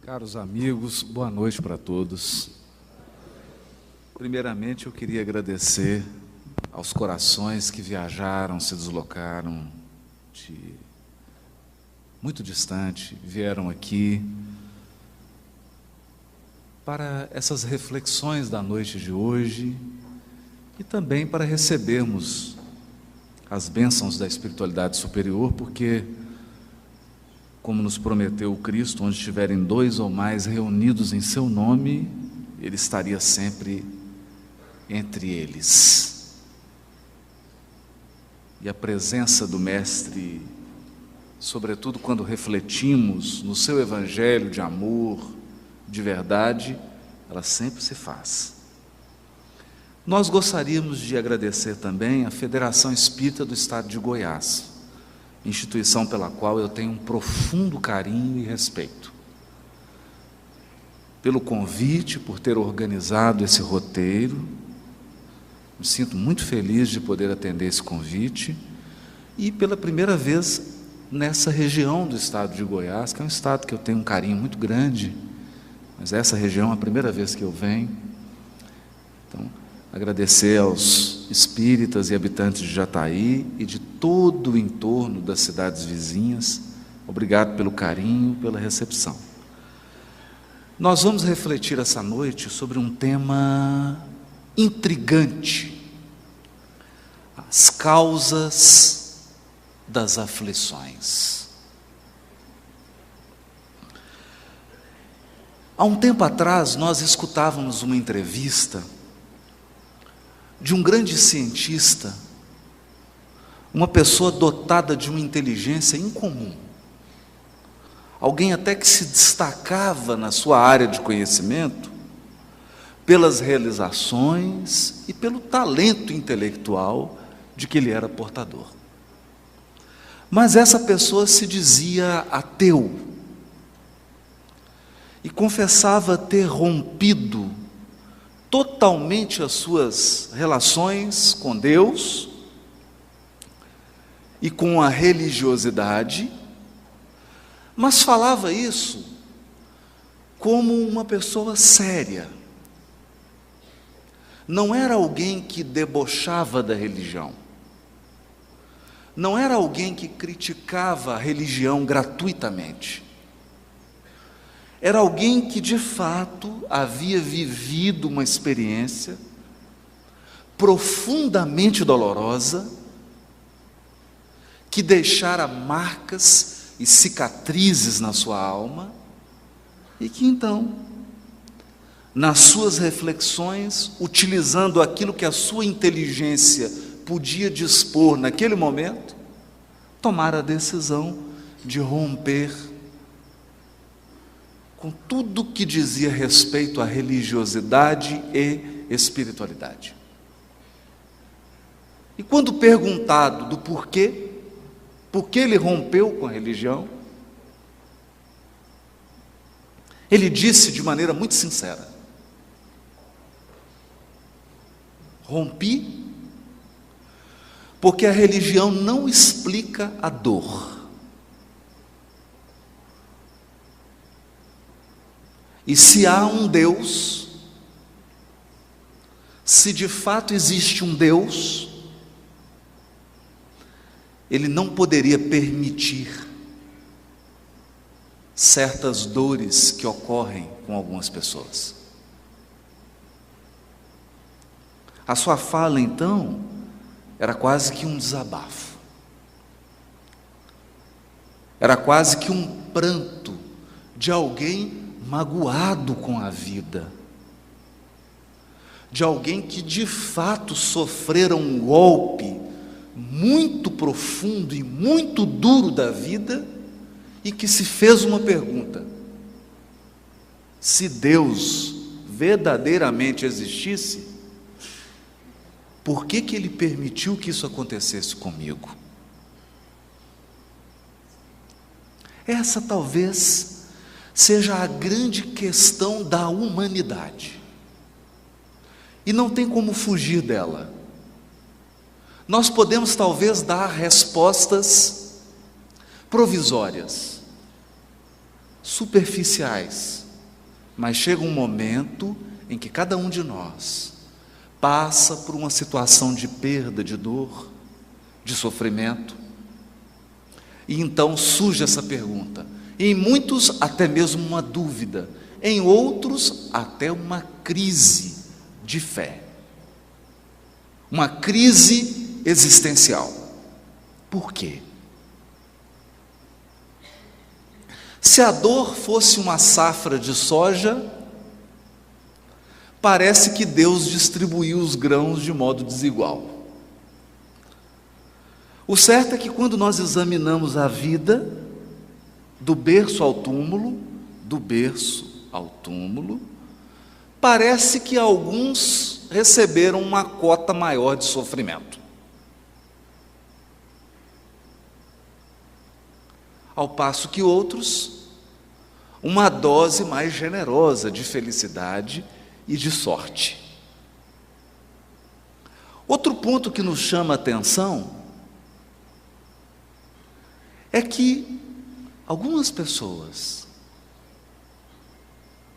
Caros amigos, boa noite para todos. Primeiramente, eu queria agradecer aos corações que viajaram, se deslocaram de muito distante, vieram aqui para essas reflexões da noite de hoje e também para recebermos as bênçãos da espiritualidade superior, porque, como nos prometeu o Cristo, onde estiverem dois ou mais reunidos em seu nome, Ele estaria sempre entre eles. E a presença do Mestre, sobretudo quando refletimos no seu Evangelho de amor, de verdade, ela sempre se faz. Nós gostaríamos de agradecer também à Federação Espírita do Estado de Goiás, instituição pela qual eu tenho um profundo carinho e respeito, pelo convite, por ter organizado esse roteiro. Me sinto muito feliz de poder atender esse convite, e pela primeira vez nessa região do estado de Goiás, que é um estado que eu tenho um carinho muito grande, mas essa região é a primeira vez que eu venho. Então, agradecer aos espíritas e habitantes de Jataí e de todo o entorno das cidades vizinhas. Obrigado pelo carinho, pela recepção. Nós vamos refletir essa noite sobre um tema intrigante: as causas das aflições. Há um tempo atrás, nós escutávamos uma entrevista de um grande cientista, uma pessoa dotada de uma inteligência incomum, alguém até que se destacava na sua área de conhecimento pelas realizações e pelo talento intelectual de que ele era portador. Mas essa pessoa se dizia ateu e confessava ter rompido totalmente as suas relações com Deus e com a religiosidade, mas falava isso como uma pessoa séria. Não era alguém que debochava da religião, não era alguém que criticava a religião gratuitamente. Era alguém que de fato havia vivido uma experiência profundamente dolorosa, que deixara marcas e cicatrizes na sua alma, e que então, nas suas reflexões, utilizando aquilo que a sua inteligência podia dispor naquele momento, tomara a decisão de romper com tudo que dizia respeito à religiosidade e espiritualidade. E quando perguntado do porquê, por que ele rompeu com a religião, ele disse de maneira muito sincera: rompi porque a religião não explica a dor. E se há um Deus, se de fato existe um Deus, Ele não poderia permitir certas dores que ocorrem com algumas pessoas. A sua fala, então, era quase que um desabafo, era quase que um pranto de alguém magoado com a vida, de alguém que de fato sofrera um golpe muito profundo e muito duro da vida, e que se fez uma pergunta: se Deus verdadeiramente existisse, por que Ele permitiu que isso acontecesse comigo? Essa talvez seja a grande questão da humanidade, e não tem como fugir dela. Nós podemos talvez dar respostas provisórias, superficiais, mas chega um momento em que cada um de nós passa por uma situação de perda, de dor, de sofrimento, e então surge essa pergunta. Em muitos, até mesmo uma dúvida, em outros, até uma crise de fé, uma crise existencial. Por quê? Se a dor fosse uma safra de soja, parece que Deus distribuiu os grãos de modo desigual. O certo é que quando nós examinamos a vida, do berço ao túmulo, parece que alguns receberam uma cota maior de sofrimento, ao passo que outros, uma dose mais generosa de felicidade e de sorte. Outro ponto que nos chama a atenção é que algumas pessoas,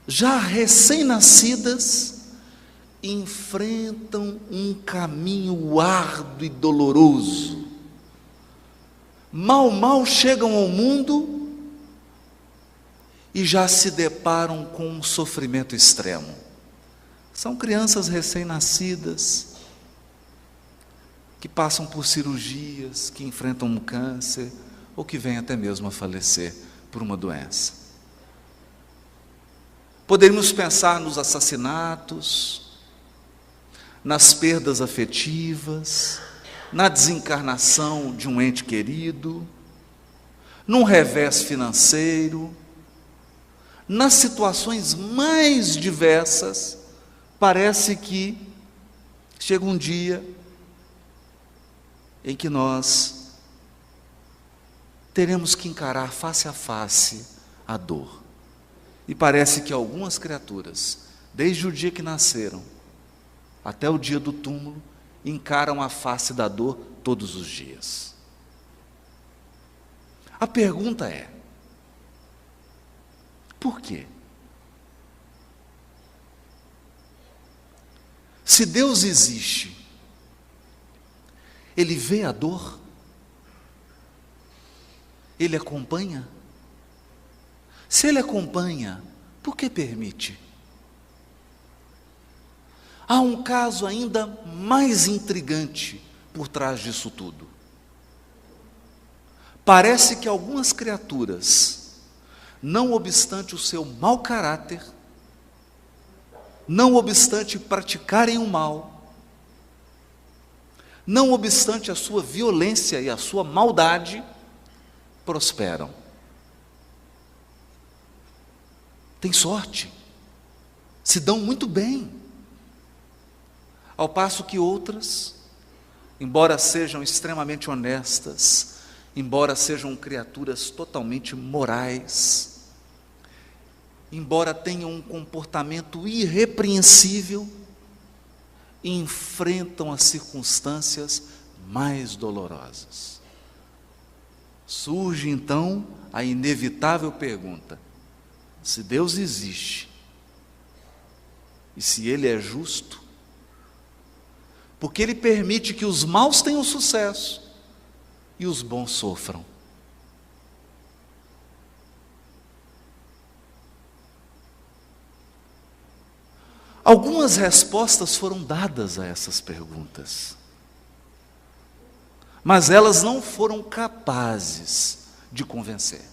já recém-nascidas, enfrentam um caminho árduo e doloroso. Mal chegam ao mundo e já se deparam com um sofrimento extremo. São crianças recém-nascidas, que passam por cirurgias, que enfrentam um câncer, ou que vêm até mesmo a falecer por uma doença. Poderíamos pensar nos assassinatos, nas perdas afetivas, na desencarnação de um ente querido, num revés financeiro, nas situações mais diversas. Parece que chega um dia em que nós teremos que encarar face a face a dor. E parece que algumas criaturas, desde o dia que nasceram até o dia do túmulo, encaram a face da dor todos os dias. A pergunta é: por quê? Se Deus existe, Ele vê a dor? Ele acompanha? Se Ele acompanha, por que permite? Há um caso ainda mais intrigante por trás disso tudo. Parece que algumas criaturas, não obstante o seu mau caráter, não obstante praticarem o mal, não obstante a sua violência e a sua maldade, prosperam. Têm sorte, se dão muito bem, ao passo que outras, embora sejam extremamente honestas, embora sejam criaturas totalmente morais, embora tenham um comportamento irrepreensível, enfrentam as circunstâncias mais dolorosas. Surge então a inevitável pergunta: se Deus existe, e se Ele é justo, porque Ele permite que os maus tenham sucesso e os bons sofram? Algumas respostas foram dadas a essas perguntas, mas elas não foram capazes de convencer,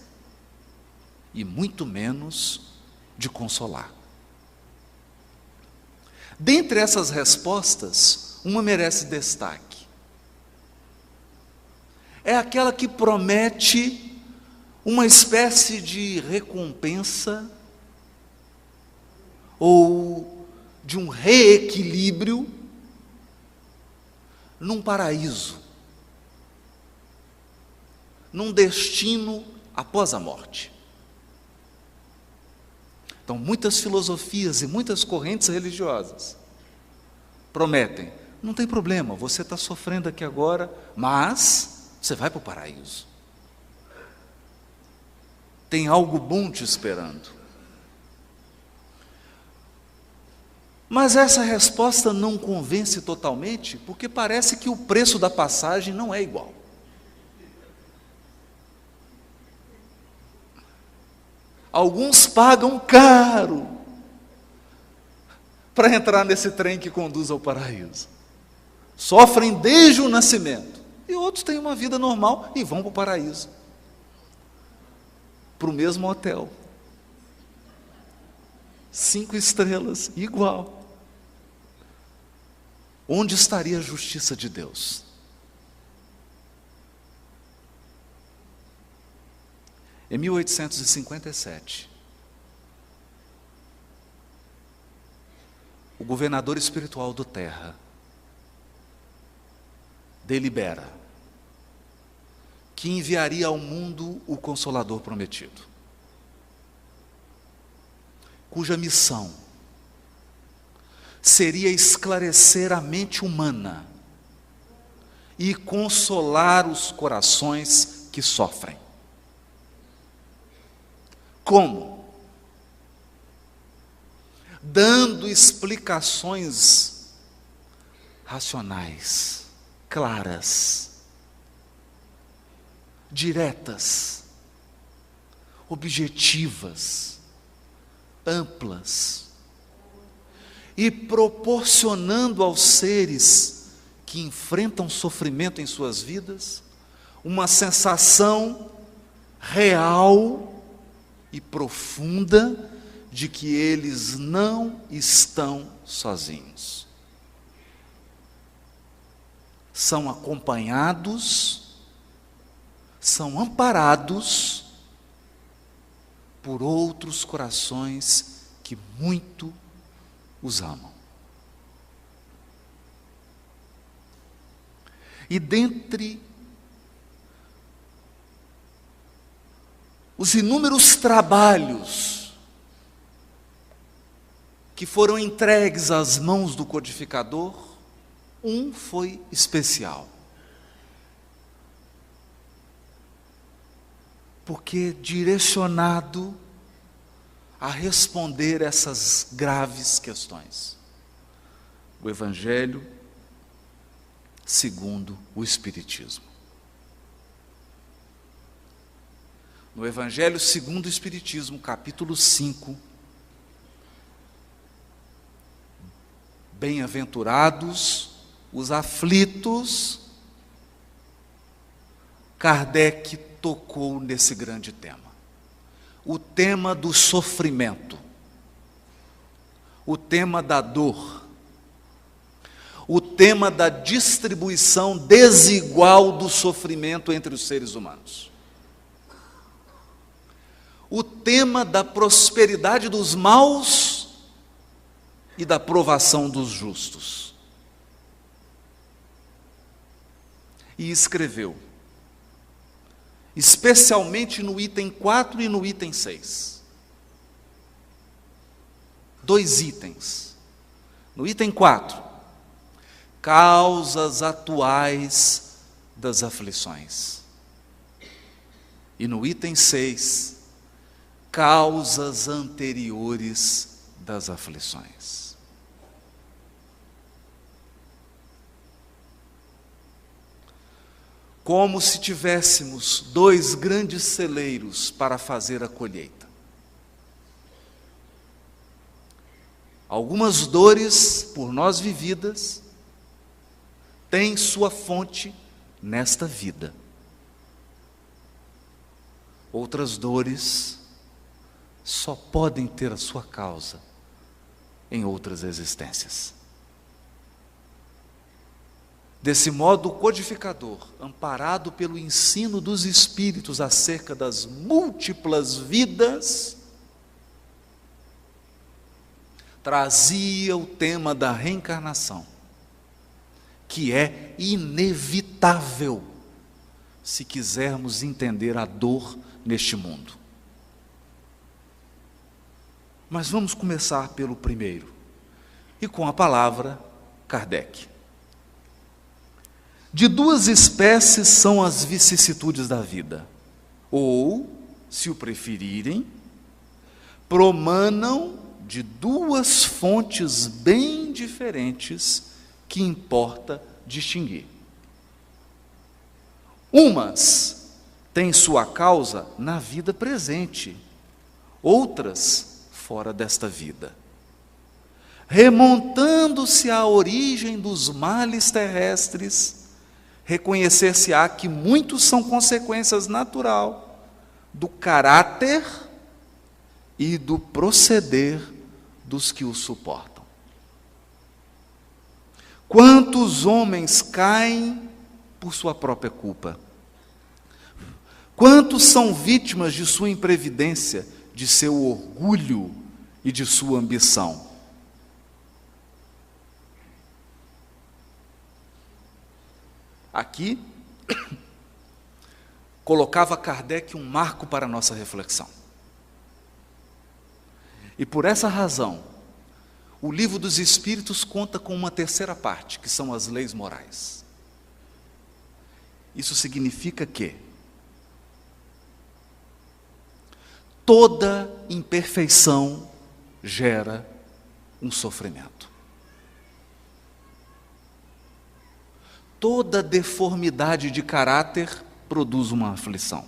e muito menos de consolar. Dentre essas respostas, uma merece destaque. É aquela que promete uma espécie de recompensa ou de um reequilíbrio num paraíso, num destino após a morte. Então, muitas filosofias e muitas correntes religiosas prometem: não tem problema, você está sofrendo aqui agora, mas você vai para o paraíso. tem algo bom te esperando. Mas essa resposta não convence totalmente, porque parece que o preço da passagem não é igual. Alguns pagam caro para entrar nesse trem que conduz ao paraíso. Sofrem desde o nascimento. E outros têm uma vida normal e vão para o paraíso. Para o mesmo hotel. 5 estrelas, igual. Onde estaria a justiça de Deus? Em 1857, o governador espiritual do Terra delibera que enviaria ao mundo o Consolador prometido, cuja missão seria esclarecer a mente humana e consolar os corações que sofrem. Como? Dando explicações racionais, claras, diretas, objetivas, amplas, e proporcionando aos seres que enfrentam sofrimento em suas vidas uma sensação real e profunda de que eles não estão sozinhos. São acompanhados, são amparados por outros corações que muito os amam. E dentre os inúmeros trabalhos que foram entregues às mãos do codificador, um foi especial. Porque direcionado a responder essas graves questões. O Evangelho segundo o Espiritismo. No Evangelho segundo o Espiritismo, capítulo 5, bem-aventurados os aflitos, Kardec tocou nesse grande tema. O tema do sofrimento, o tema da dor, o tema da distribuição desigual do sofrimento entre os seres humanos. O tema da prosperidade dos maus e da provação dos justos. E escreveu, especialmente no item 4 e no item 6. 2 itens. No item 4, causas atuais das aflições. E no item 6, causas anteriores das aflições. Como se tivéssemos 2 grandes celeiros para fazer a colheita. Algumas dores por nós vividas têm sua fonte nesta vida. Outras dores só podem ter a sua causa em outras existências. Desse modo, o codificador, amparado pelo ensino dos Espíritos acerca das múltiplas vidas, trazia o tema da reencarnação, que é inevitável se quisermos entender a dor neste mundo. Mas vamos começar pelo primeiro, e com a palavra Kardec. De 2 espécies são as vicissitudes da vida, ou se o preferirem, promanam de duas fontes bem diferentes que importa distinguir. Umas têm sua causa na vida presente, outras fora desta vida. Remontando-se à origem dos males terrestres, reconhecer-se-á que muitos são consequências natural do caráter e do proceder dos que o suportam. Quantos homens caem por sua própria culpa? Quantos são vítimas de sua imprevidência, de seu orgulho e de sua ambição? Aqui, colocava Kardec um marco para a nossa reflexão. E por essa razão, o Livro dos Espíritos conta com uma terceira parte, que são as leis morais. Isso significa que toda imperfeição gera um sofrimento. Toda deformidade de caráter produz uma aflição.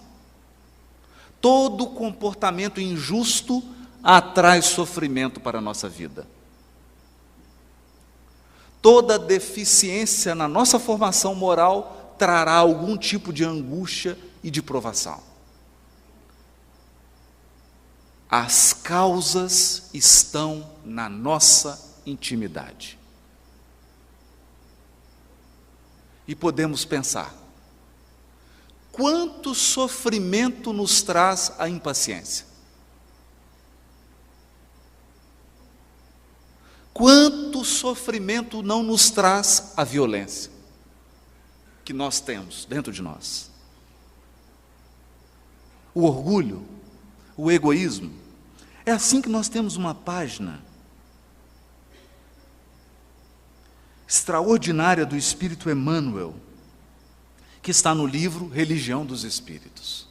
Todo comportamento injusto atrai sofrimento para a nossa vida. Toda deficiência na nossa formação moral trará algum tipo de angústia e de provação. As causas estão na nossa intimidade. E podemos pensar, quanto sofrimento nos traz a impaciência? Quanto sofrimento não nos traz a violência que nós temos dentro de nós? O orgulho, o egoísmo. É assim que nós temos uma página extraordinária do Espírito Emmanuel, que está no livro Religião dos Espíritos.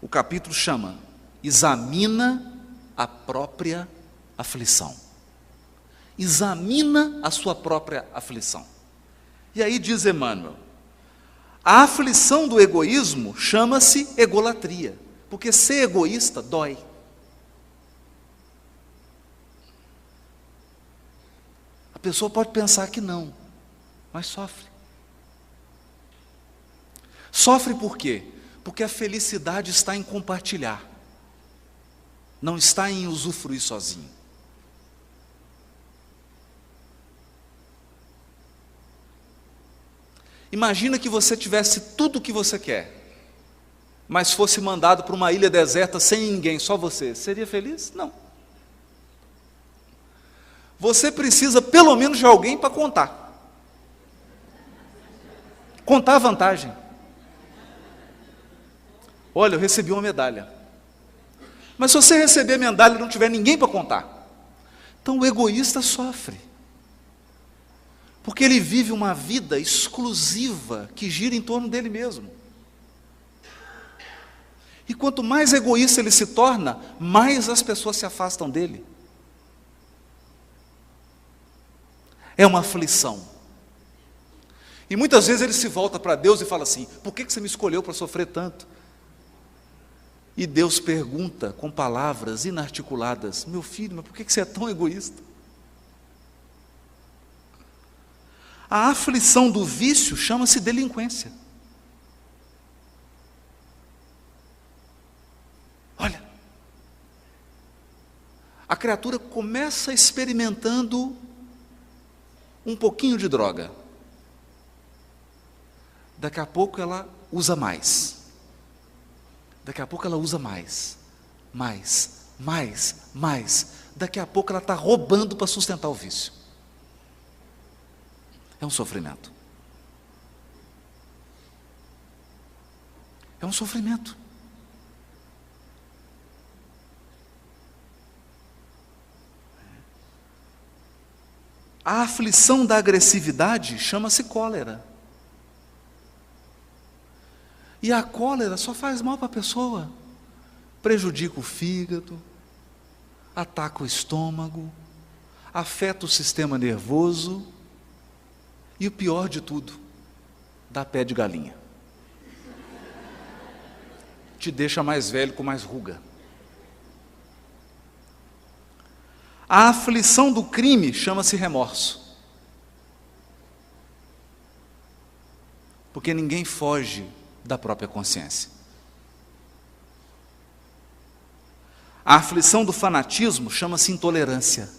O capítulo chama Examina a própria aflição. Examina a sua própria aflição. E aí diz Emmanuel, a aflição do egoísmo chama-se egolatria, porque ser egoísta dói. A pessoa pode pensar que não, mas sofre. Sofre por quê? Porque a felicidade está em compartilhar, não está em usufruir sozinho. Imagina que você tivesse tudo o que você quer, mas fosse mandado para uma ilha deserta sem ninguém, só você. Seria feliz? Não. Você precisa pelo menos de alguém para contar. Contar a vantagem. Olha, eu recebi uma medalha. Mas se você receber a medalha e não tiver ninguém para contar, então o egoísta sofre. Porque ele vive uma vida exclusiva que gira em torno dele mesmo. E quanto mais egoísta ele se torna, mais as pessoas se afastam dele. É uma aflição. E muitas vezes ele se volta para Deus e fala assim, por que você me escolheu para sofrer tanto? E Deus pergunta com palavras inarticuladas, meu filho, mas por que você é tão egoísta? A aflição do vício chama-se delinquência. Olha, a criatura começa experimentando um pouquinho de droga. Daqui a pouco ela usa mais. Daqui a pouco ela usa mais. Daqui a pouco ela está roubando para sustentar o vício. É um sofrimento. É um sofrimento. A aflição da agressividade chama-se cólera. E a cólera só faz mal para a pessoa. Prejudica o fígado, ataca o estômago, afeta o sistema nervoso e o pior de tudo, dá pé de galinha. Te deixa mais velho com mais ruga. A aflição do crime chama-se remorso. Porque ninguém foge da própria consciência. A aflição do fanatismo chama-se intolerância.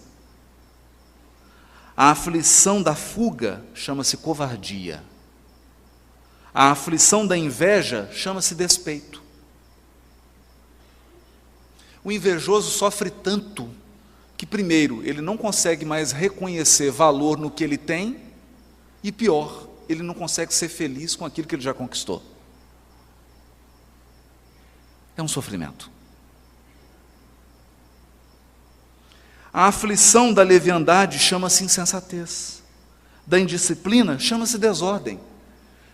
A aflição da fuga chama-se covardia. A aflição da inveja chama-se despeito. O invejoso sofre tanto que, primeiro, ele não consegue mais reconhecer valor no que ele tem e, pior, ele não consegue ser feliz com aquilo que ele já conquistou. É um sofrimento. A aflição da leviandade chama-se insensatez. Da indisciplina chama-se desordem.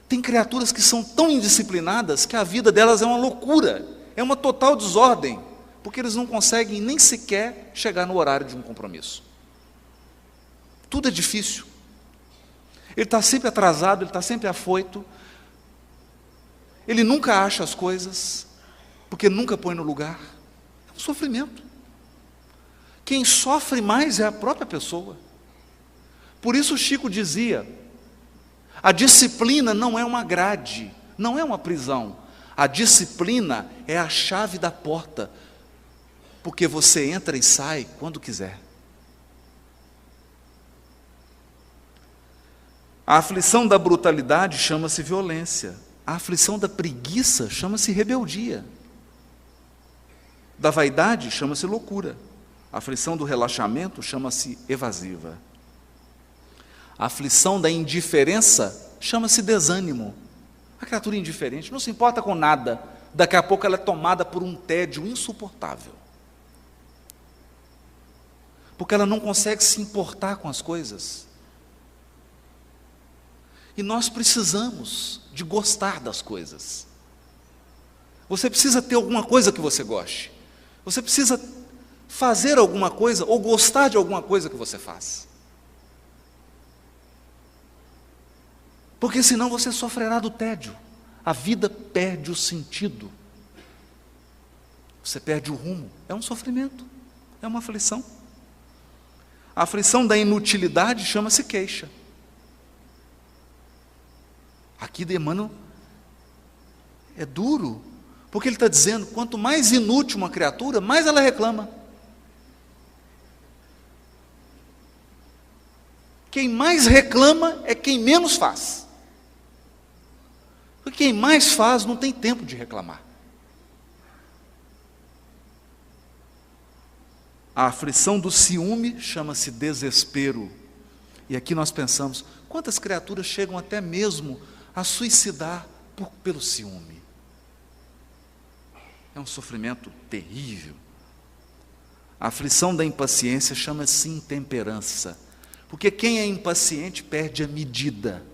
Tem criaturas que são tão indisciplinadas que a vida delas é uma loucura, é uma total desordem, porque eles não conseguem nem sequer chegar no horário de um compromisso. Tudo é difícil. Ele está sempre atrasado, ele está sempre afoito, ele nunca acha as coisas, porque nunca põe no lugar. É um sofrimento. Quem sofre mais é a própria pessoa. Por isso Chico dizia, a disciplina não é uma grade, não é uma prisão. A disciplina é a chave da porta, porque você entra e sai quando quiser. A aflição da brutalidade chama-se violência. A aflição da preguiça chama-se rebeldia. Da vaidade chama-se loucura. A aflição do relaxamento chama-se evasiva. A aflição da indiferença chama-se desânimo. A criatura indiferente não se importa com nada. Daqui a pouco ela é tomada por um tédio insuportável. Porque ela não consegue se importar com as coisas. E nós precisamos de gostar das coisas. Você precisa ter alguma coisa que você goste. Você precisa fazer alguma coisa ou gostar de alguma coisa que você faz. Porque senão você sofrerá do tédio. A vida perde o sentido. Você perde o rumo. É um sofrimento. É uma aflição. A aflição da inutilidade chama-se queixa. Aqui de Emmanuel é duro, porque ele está dizendo, quanto mais inútil uma criatura, mais ela reclama. Quem mais reclama é quem menos faz. Porque quem mais faz não tem tempo de reclamar. A aflição do ciúme chama-se desespero. E aqui nós pensamos, quantas criaturas chegam até mesmo a suicidar pelo ciúme? É um sofrimento terrível. A aflição da impaciência chama-se intemperança. Porque quem é impaciente perde a medida.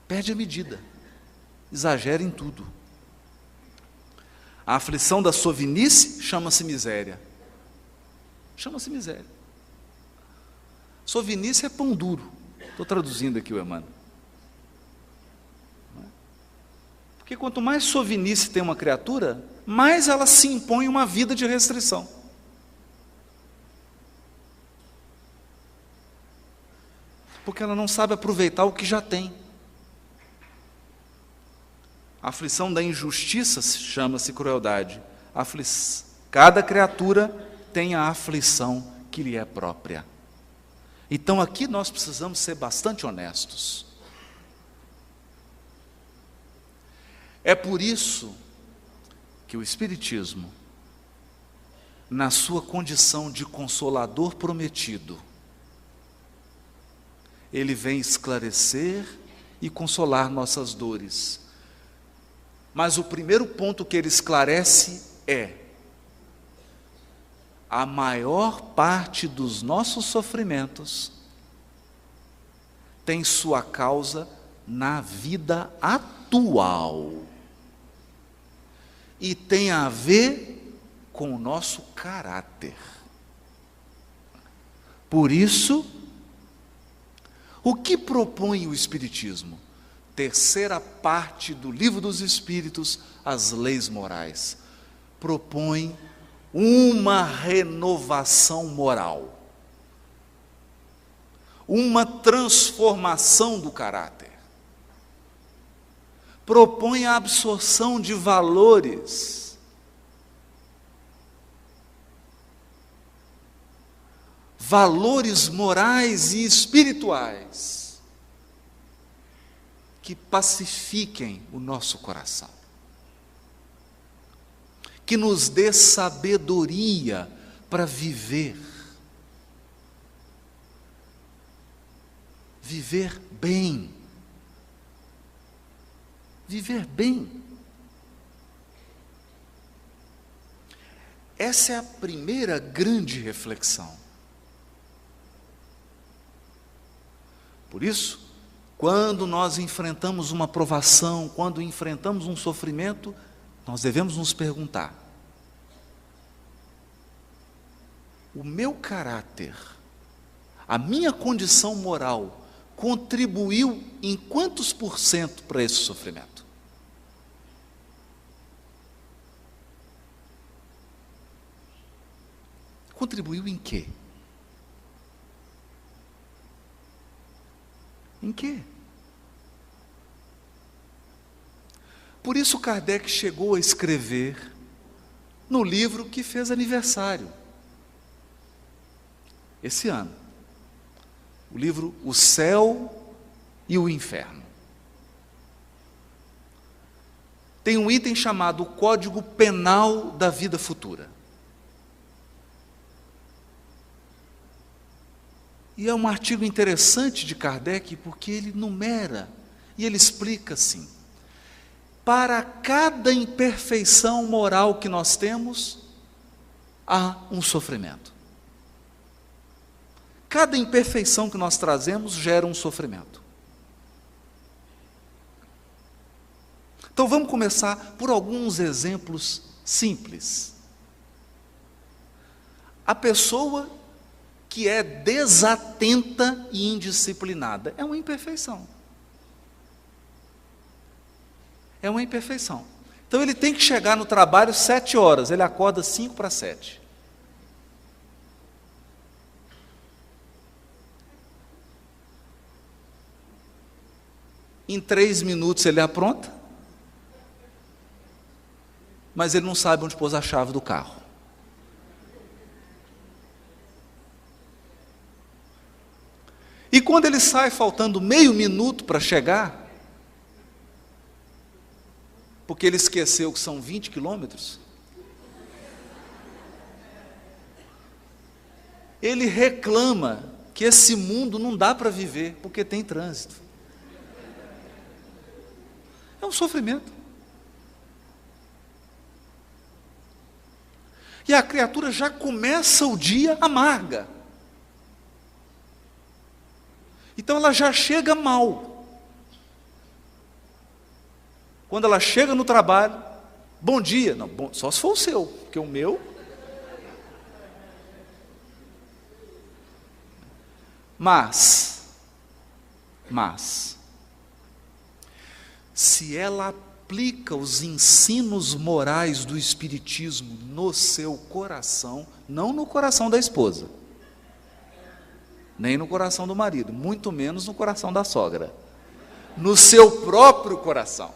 Perde a medida. Exagera em tudo. A aflição da sovinice chama-se miséria. Chama-se miséria. Sovinice é pão duro. Estou traduzindo aqui o Emmanuel. Porque quanto mais sovinice tem uma criatura, mais ela se impõe uma vida de restrição. Porque ela não sabe aproveitar o que já tem. A aflição da injustiça chama-se crueldade. Cada criatura tem a aflição que lhe é própria. Então aqui nós precisamos ser bastante honestos. É por isso que o Espiritismo, na sua condição de consolador prometido, ele vem esclarecer e consolar nossas dores. Mas o primeiro ponto que ele esclarece é: a maior parte dos nossos sofrimentos tem sua causa na vida atual e tem a ver com o nosso caráter. Por isso, o que propõe o Espiritismo? Terceira parte do Livro dos Espíritos, as leis morais. Propõe uma renovação moral, uma transformação do caráter. Propõe a absorção de valores, valores morais e espirituais, que pacifiquem o nosso coração, que nos dê sabedoria para viver bem. Viver bem. Essa é a primeira grande reflexão. Por isso, quando nós enfrentamos uma provação, quando enfrentamos um sofrimento, nós devemos nos perguntar: o meu caráter, a minha condição moral, contribuiu em quantos por cento para esse sofrimento? Contribuiu em quê? Em quê? Por isso Kardec chegou a escrever no livro que fez aniversário esse ano, o livro O Céu e o Inferno. Tem um item chamado Código Penal da Vida Futura. E é um artigo interessante de Kardec, porque ele numera e ele explica assim: para cada imperfeição moral que nós temos, há um sofrimento. Cada imperfeição que nós trazemos gera um sofrimento. Então vamos começar por alguns exemplos simples. A pessoa que é desatenta e indisciplinada é uma imperfeição. É uma imperfeição. Então ele tem que chegar no trabalho 7 horas, ele acorda 5 para 7. Em 3 minutos ele apronta, mas ele não sabe onde pôs a chave do carro. E quando ele sai faltando meio minuto para chegar, porque ele esqueceu que são 20 quilômetros, ele reclama que esse mundo não dá para viver, porque tem trânsito. É um sofrimento. E a criatura já começa o dia amarga. Então ela já chega mal. Quando ela chega no trabalho, bom dia. Não, bom, só se for o seu, porque o meu... Mas, se ela aplica os ensinos morais do Espiritismo no seu coração, não no coração da esposa, nem no coração do marido, muito menos no coração da sogra, no seu próprio coração.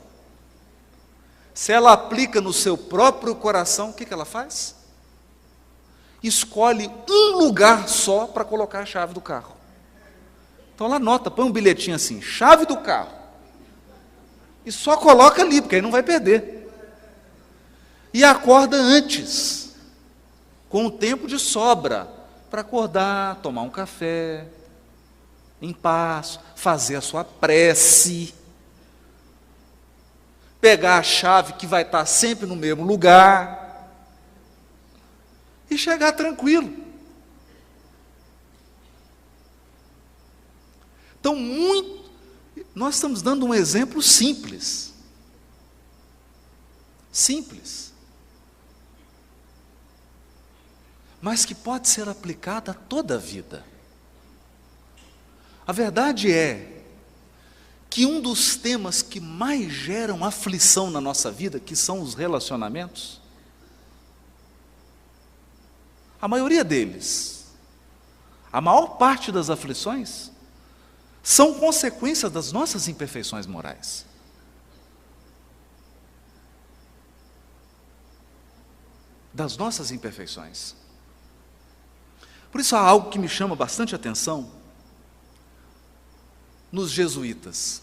Se ela aplica no seu próprio coração, o que ela faz? Escolhe um lugar só para colocar a chave do carro. Então ela anota, põe um bilhetinho assim, chave do carro, e só coloca ali, porque aí não vai perder. E acorda antes, com o tempo de sobra, para acordar, tomar um café, em paz, fazer a sua prece, pegar a chave que vai estar sempre no mesmo lugar, e chegar tranquilo. Então, nós estamos dando um exemplo simples. Simples. Mas que pode ser aplicado a toda a vida. A verdade é que um dos temas que mais geram aflição na nossa vida, que são os relacionamentos, a maioria deles, a maior parte das aflições, são consequências das nossas imperfeições morais. Das nossas imperfeições. Por isso há algo que me chama bastante atenção nos jesuítas,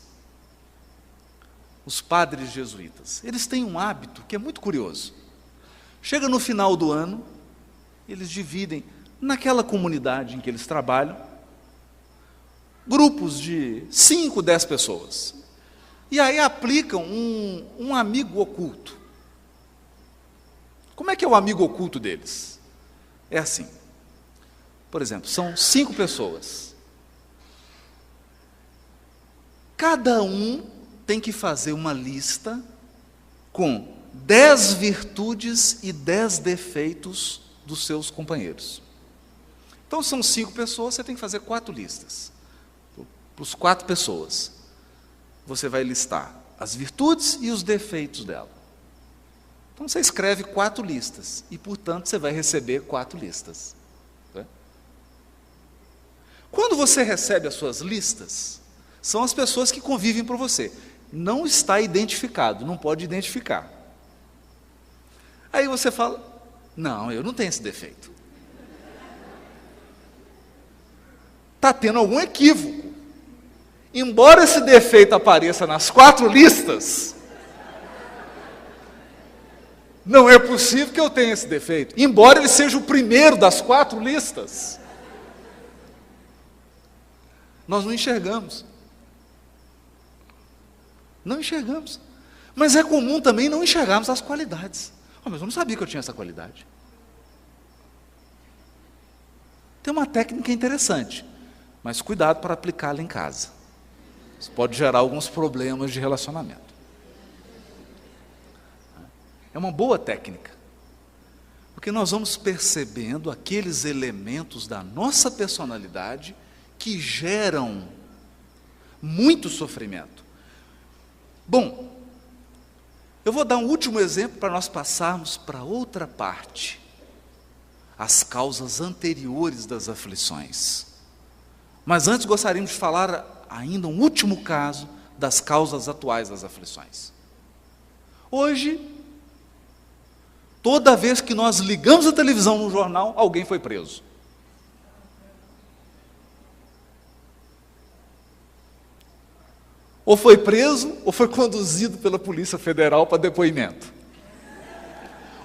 os padres jesuítas. Eles têm um hábito que é muito curioso. Chega no final do ano, eles dividem, naquela comunidade em que eles trabalham, grupos de 5, 10 pessoas. E aí aplicam um amigo oculto. Como é que é o amigo oculto deles? É assim. Por exemplo, são 5 pessoas. Cada um tem que fazer uma lista com 10 virtudes e 10 defeitos dos seus companheiros. Então são 5 pessoas, você tem que fazer 4 listas. Para as 4 pessoas. Você vai listar as virtudes e os defeitos dela. Então você escreve 4 listas e, portanto, você vai receber 4 listas. Né? Quando você recebe as suas listas, são as pessoas que convivem por você. Não está identificado, não pode identificar. Aí você fala, não, eu não tenho esse defeito. Está tendo algum equívoco. Embora esse defeito apareça nas 4 listas, não é possível que eu tenha esse defeito. Embora ele seja o primeiro das 4 listas, nós não enxergamos. Não enxergamos. Mas é comum também não enxergarmos as qualidades. Mas eu não sabia que eu tinha essa qualidade. Tem uma técnica interessante, mas cuidado para aplicá-la em casa. Isso pode gerar alguns problemas de relacionamento. É uma boa técnica, porque nós vamos percebendo aqueles elementos da nossa personalidade que geram muito sofrimento. Bom, eu vou dar um último exemplo para nós passarmos para outra parte. As causas anteriores das aflições. Mas antes gostaríamos de falar ainda um último caso das causas atuais das aflições. Hoje, toda vez que nós ligamos a televisão no jornal, alguém foi preso. Ou foi preso, ou foi conduzido pela Polícia Federal para depoimento.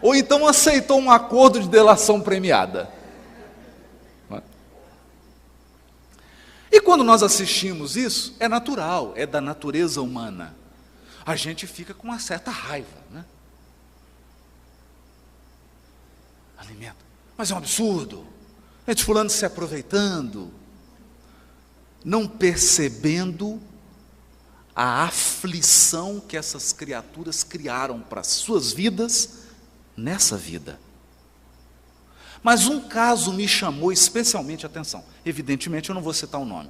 Ou então aceitou um acordo de delação premiada. E quando nós assistimos isso, é natural, é da natureza humana. A gente fica com uma certa raiva, né? Alimenta. Mas é um absurdo. É de fulano se aproveitando, não percebendo a aflição que essas criaturas criaram para as suas vidas nessa vida. Mas um caso me chamou especialmente a atenção. Evidentemente, eu não vou citar o nome.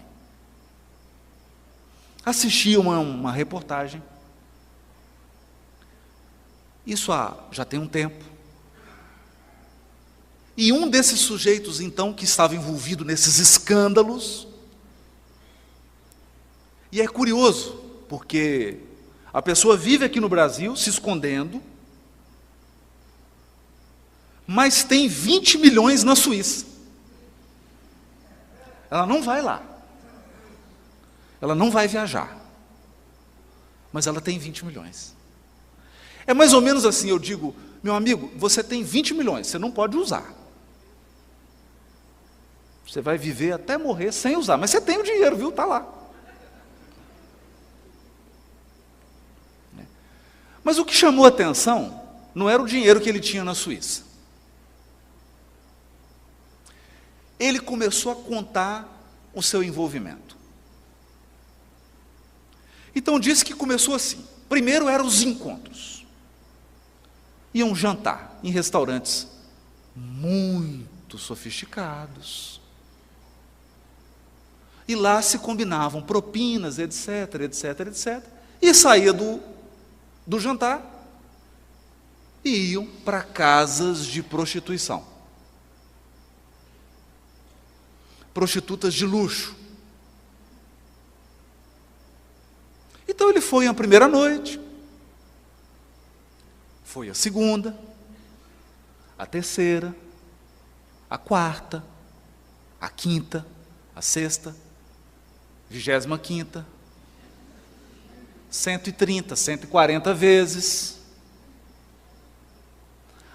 Assisti uma reportagem. Isso já tem um tempo. E um desses sujeitos, então, que estava envolvido nesses escândalos, e é curioso, porque a pessoa vive aqui no Brasil, se escondendo, mas tem 20 milhões na Suíça. Ela não vai lá. Ela não vai viajar. Mas ela tem 20 milhões. É mais ou menos assim, eu digo, meu amigo, você tem 20 milhões, você não pode usar. Você vai viver até morrer sem usar, mas você tem o dinheiro, viu? Está lá. Mas o que chamou a atenção não era o dinheiro que ele tinha na Suíça. Ele começou a contar o seu envolvimento. Então diz que começou assim. Primeiro eram os encontros. Iam jantar em restaurantes muito sofisticados. E lá se combinavam propinas, etc, etc, etc. E saía do jantar e iam para casas de prostituição. Prostitutas de luxo. Então ele foi a primeira noite, foi a segunda, a terceira, a quarta, a quinta, a sexta, 25ª, 130, 140 vezes,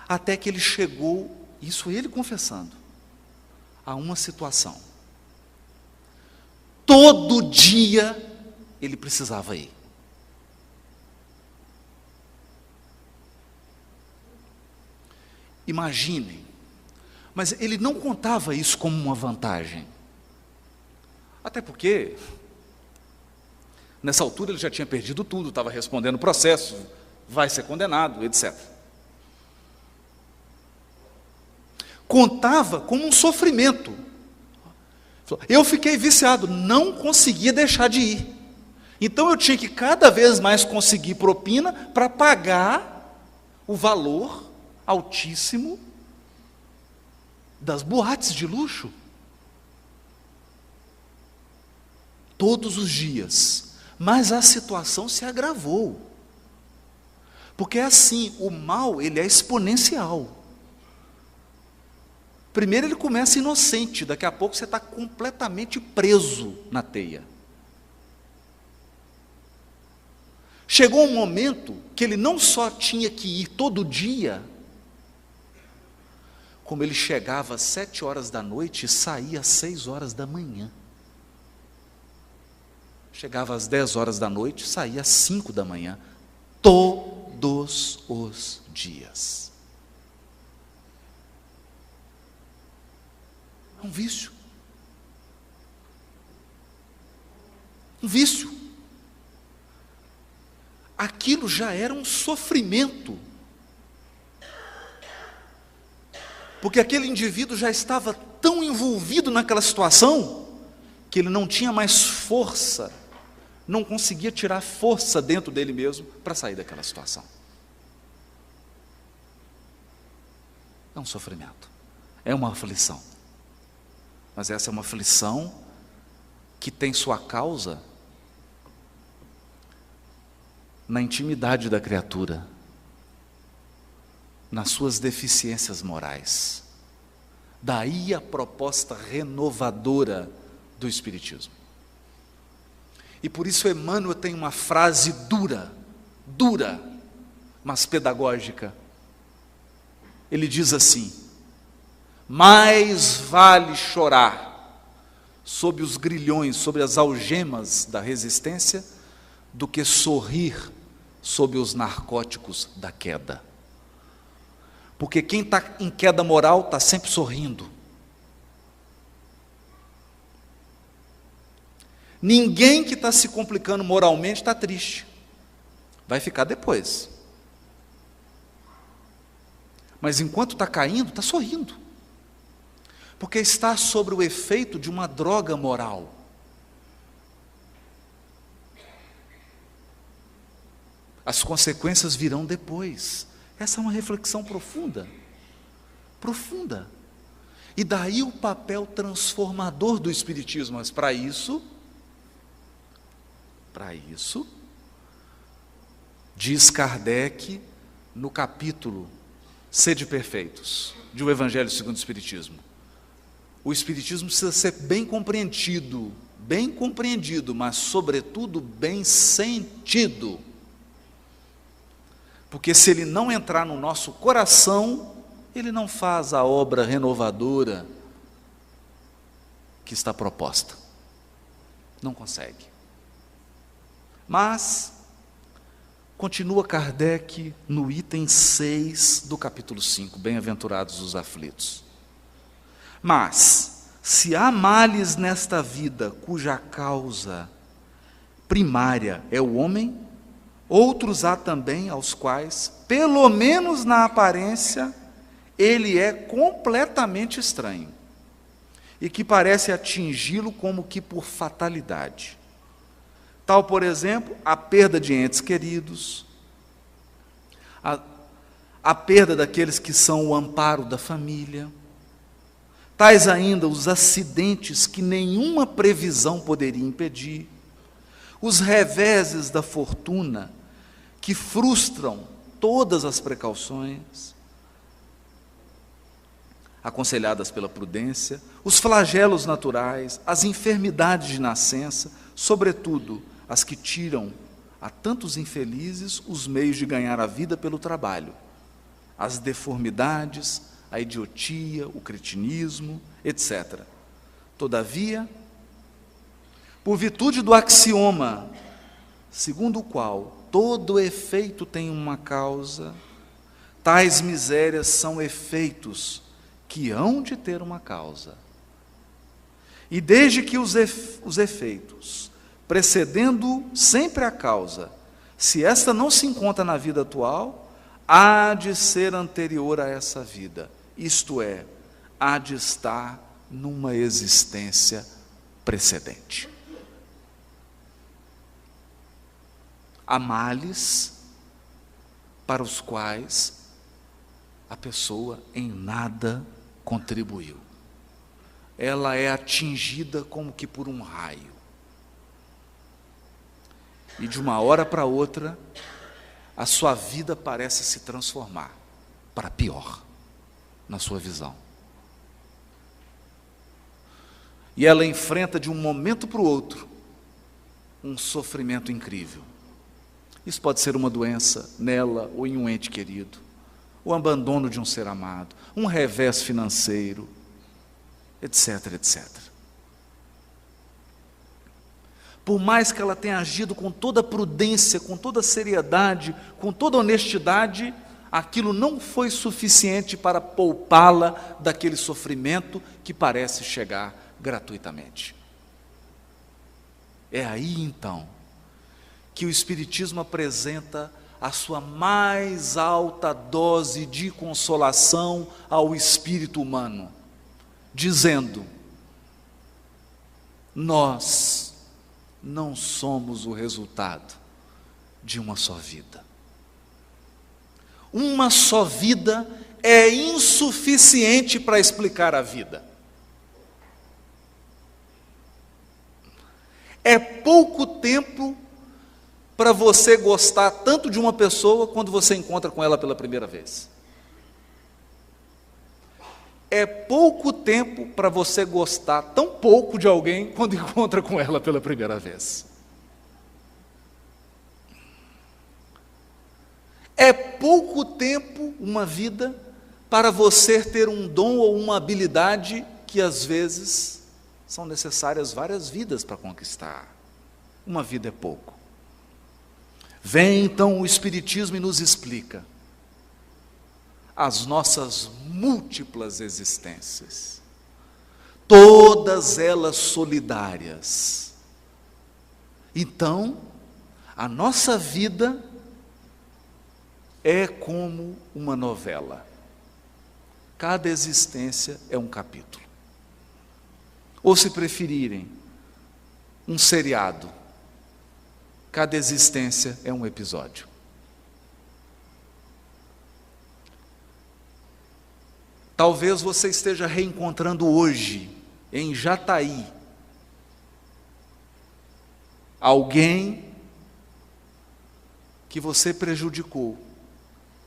até que ele chegou, isso ele confessando, a uma situação. Todo dia ele precisava ir. Imaginem, mas ele não contava isso como uma vantagem. Até porque, nessa altura ele já tinha perdido tudo, estava respondendo o processo, vai ser condenado, etc. Contava como um sofrimento. Eu fiquei viciado, não conseguia deixar de ir. Então eu tinha que cada vez mais conseguir propina para pagar o valor altíssimo das boates de luxo. Todos os dias. Mas a situação se agravou. Porque é assim, o mal ele é exponencial. Primeiro ele começa inocente, daqui a pouco você está completamente preso na teia. Chegou um momento que ele não só tinha que ir todo dia, como ele chegava às 7 horas da noite e saía às 6 horas da manhã. Chegava às 10 horas da noite e saía às 5 da manhã, todos os dias. É um vício. Um vício. Aquilo já era um sofrimento. Porque aquele indivíduo já estava tão envolvido naquela situação, que ele não tinha mais força, não conseguia tirar força dentro dele mesmo para sair daquela situação. É um sofrimento, é uma aflição. Mas essa é uma aflição que tem sua causa na intimidade da criatura, nas suas deficiências morais. Daí a proposta renovadora do Espiritismo. E por isso Emmanuel tem uma frase dura, mas pedagógica. Ele diz assim: mais vale chorar sob os grilhões, sobre as algemas da resistência, do que sorrir sob os narcóticos da queda. Porque quem está em queda moral está sempre sorrindo. Ninguém que está se complicando moralmente está triste. Vai ficar depois. Mas enquanto está caindo, está sorrindo. Porque está sob o efeito de uma droga moral. As consequências virão depois. Essa é uma reflexão profunda. Profunda. E daí o papel transformador do Espiritismo. Mas para isso, diz Kardec no capítulo Sede Perfeitos, de O Evangelho segundo o Espiritismo. O Espiritismo precisa ser bem compreendido, mas sobretudo bem sentido. Porque se ele não entrar no nosso coração, ele não faz a obra renovadora que está proposta. Não consegue. Mas, continua Kardec no item 6 do capítulo 5, Bem-aventurados os aflitos. Mas, se há males nesta vida cuja causa primária é o homem, outros há também aos quais, pelo menos na aparência, ele é completamente estranho e que parece atingi-lo como que por fatalidade. Tal, por exemplo, a perda de entes queridos, a perda daqueles que são o amparo da família, tais ainda os acidentes que nenhuma previsão poderia impedir, os reveses da fortuna que frustram todas as precauções aconselhadas pela prudência, os flagelos naturais, as enfermidades de nascença, sobretudo as que tiram a tantos infelizes os meios de ganhar a vida pelo trabalho, as deformidades, a idiotia, o cretinismo, etc. Todavia, por virtude do axioma, segundo o qual todo efeito tem uma causa, tais misérias são efeitos que hão de ter uma causa. E desde que os efeitos, precedendo sempre a causa, se esta não se encontra na vida atual, há de ser anterior a essa vida, isto é, há de estar numa existência precedente. Há males para os quais a pessoa em nada contribuiu. Ela é atingida como que por um raio. E de uma hora para outra, a sua vida parece se transformar para pior, na sua visão. E ela enfrenta de um momento para o outro um sofrimento incrível. Isso pode ser uma doença nela ou em um ente querido, o abandono de um ser amado, um revés financeiro, etc, etc. Por mais que ela tenha agido com toda prudência, com toda seriedade, com toda honestidade, aquilo não foi suficiente para poupá-la daquele sofrimento que parece chegar gratuitamente. É aí então que o Espiritismo apresenta a sua mais alta dose de consolação ao espírito humano, dizendo: nós não somos o resultado de uma só vida. Uma só vida é insuficiente para explicar a vida. É pouco tempo para você gostar tanto de uma pessoa quando você encontra com ela pela primeira vez. É pouco tempo para você gostar tão pouco de alguém quando encontra com ela pela primeira vez. É pouco tempo, uma vida, para você ter um dom ou uma habilidade que às vezes são necessárias várias vidas para conquistar. Uma vida é pouco. Vem então o Espiritismo e nos explica as nossas múltiplas existências, todas elas solidárias. Então, a nossa vida é como uma novela. Cada existência é um capítulo. Ou, se preferirem, um seriado. Cada existência é um episódio. Talvez você esteja reencontrando hoje, em Jataí, alguém que você prejudicou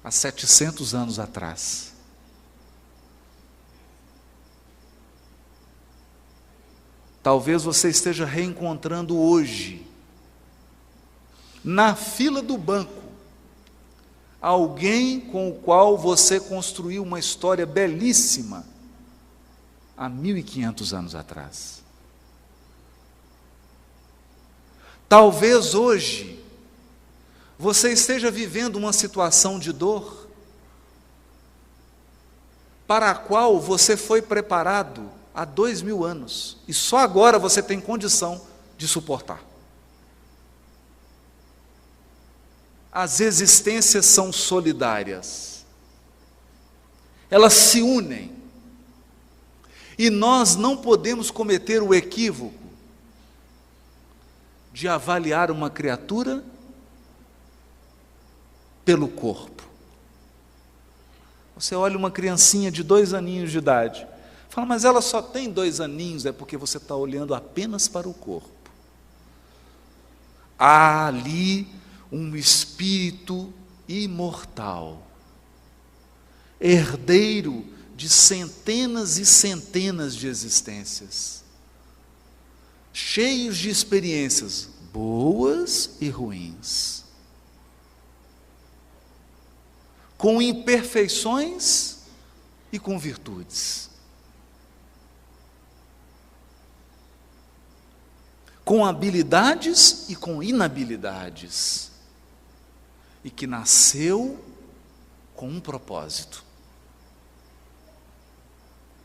há 700 anos atrás. Talvez você esteja reencontrando hoje, na fila do banco, alguém com o qual você construiu uma história belíssima há 1500 anos atrás. Talvez hoje você esteja vivendo uma situação de dor para a qual você foi preparado há 2000 anos e só agora você tem condição de suportar. as existências são solidárias, elas se unem, e nós não podemos cometer o equívoco de avaliar uma criatura pelo corpo. Você olha uma criancinha de 2 aninhos de idade, fala, mas ela só tem 2 aninhos, é porque você está olhando apenas para o corpo. Há ali um espírito imortal, herdeiro de centenas e centenas de existências, cheios de experiências boas e ruins, com imperfeições e com virtudes, com habilidades e com inabilidades, e que nasceu com um propósito.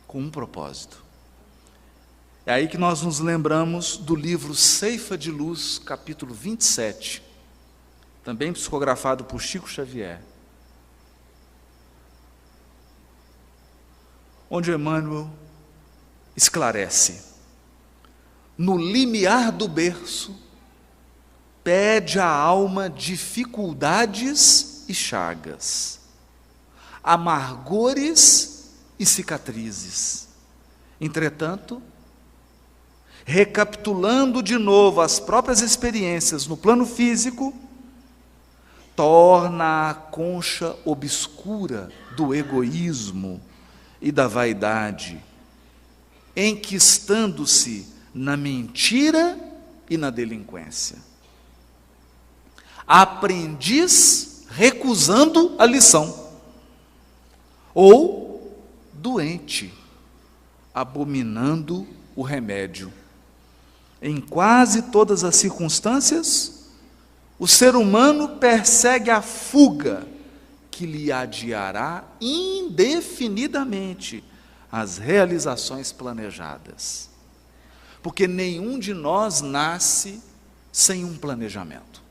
Com um propósito. É aí que nós nos lembramos do livro Ceifa de Luz, capítulo 27, também psicografado por Chico Xavier, onde Emmanuel esclarece: no limiar do berço, pede à alma dificuldades e chagas, amargores e cicatrizes. Entretanto, recapitulando de novo as próprias experiências no plano físico, torna a concha obscura do egoísmo e da vaidade, enquistando-se na mentira e na delinquência. Aprendiz recusando a lição, ou doente abominando o remédio. Em quase todas as circunstâncias, o ser humano persegue a fuga que lhe adiará indefinidamente as realizações planejadas. Porque nenhum de nós nasce sem um planejamento.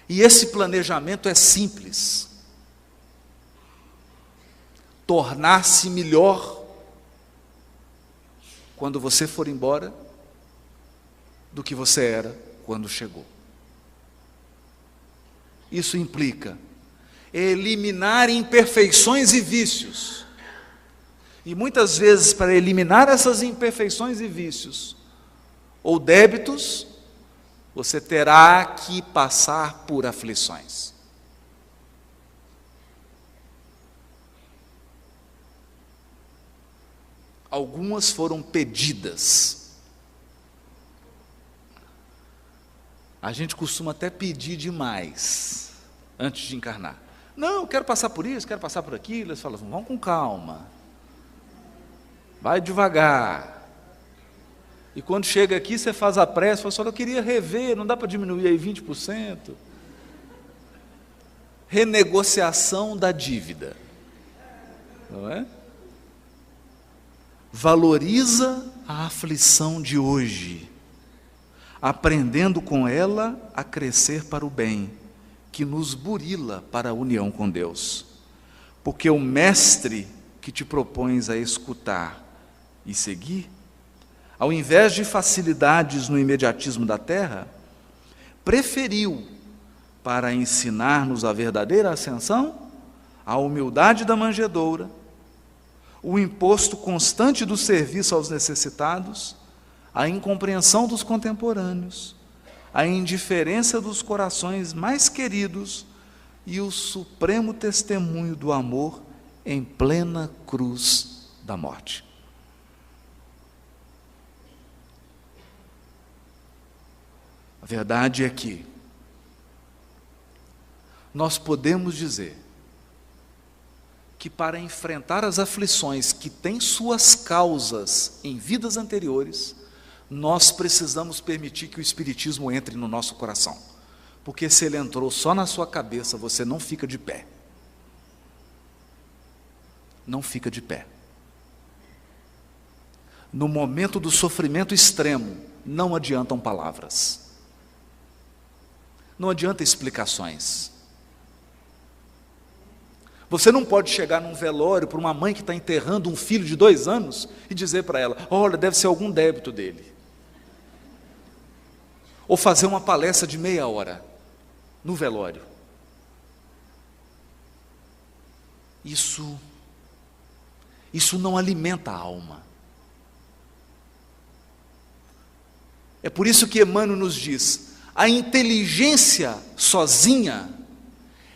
E esse planejamento é simples: tornar-se melhor quando você for embora do que você era quando chegou. Isso implica eliminar imperfeições e vícios. E muitas vezes, para eliminar essas imperfeições e vícios, ou débitos, você terá que passar por aflições. Algumas foram pedidas. A gente costuma até pedir demais antes de encarnar. Não, eu quero passar por isso, quero passar por aquilo. Eles falam, vamos com calma, vai devagar. E quando chega aqui, você faz a prece, fala, só eu queria rever, não dá para diminuir aí 20%. Renegociação da dívida, não é? Valoriza a aflição de hoje, aprendendo com ela a crescer para o bem, que nos burila para a união com Deus. Porque o mestre que te propões a escutar e seguir, ao invés de facilidades no imediatismo da terra, preferiu, para ensinar-nos a verdadeira ascensão, a humildade da manjedoura, o imposto constante do serviço aos necessitados, a incompreensão dos contemporâneos, a indiferença dos corações mais queridos e o supremo testemunho do amor em plena cruz da morte. A verdade é que nós podemos dizer que para enfrentar as aflições que têm suas causas em vidas anteriores, nós precisamos permitir que o Espiritismo entre no nosso coração. Porque se ele entrou só na sua cabeça, você não fica de pé. Não fica de pé. No momento do sofrimento extremo, não adiantam palavras. Não adianta explicações. Você não pode chegar num velório para uma mãe que está enterrando um filho de 2 anos e dizer para ela: olha, deve ser algum débito dele. Ou fazer uma palestra de meia hora no velório. Isso não alimenta a alma. É por isso que Emmanuel nos diz: a inteligência sozinha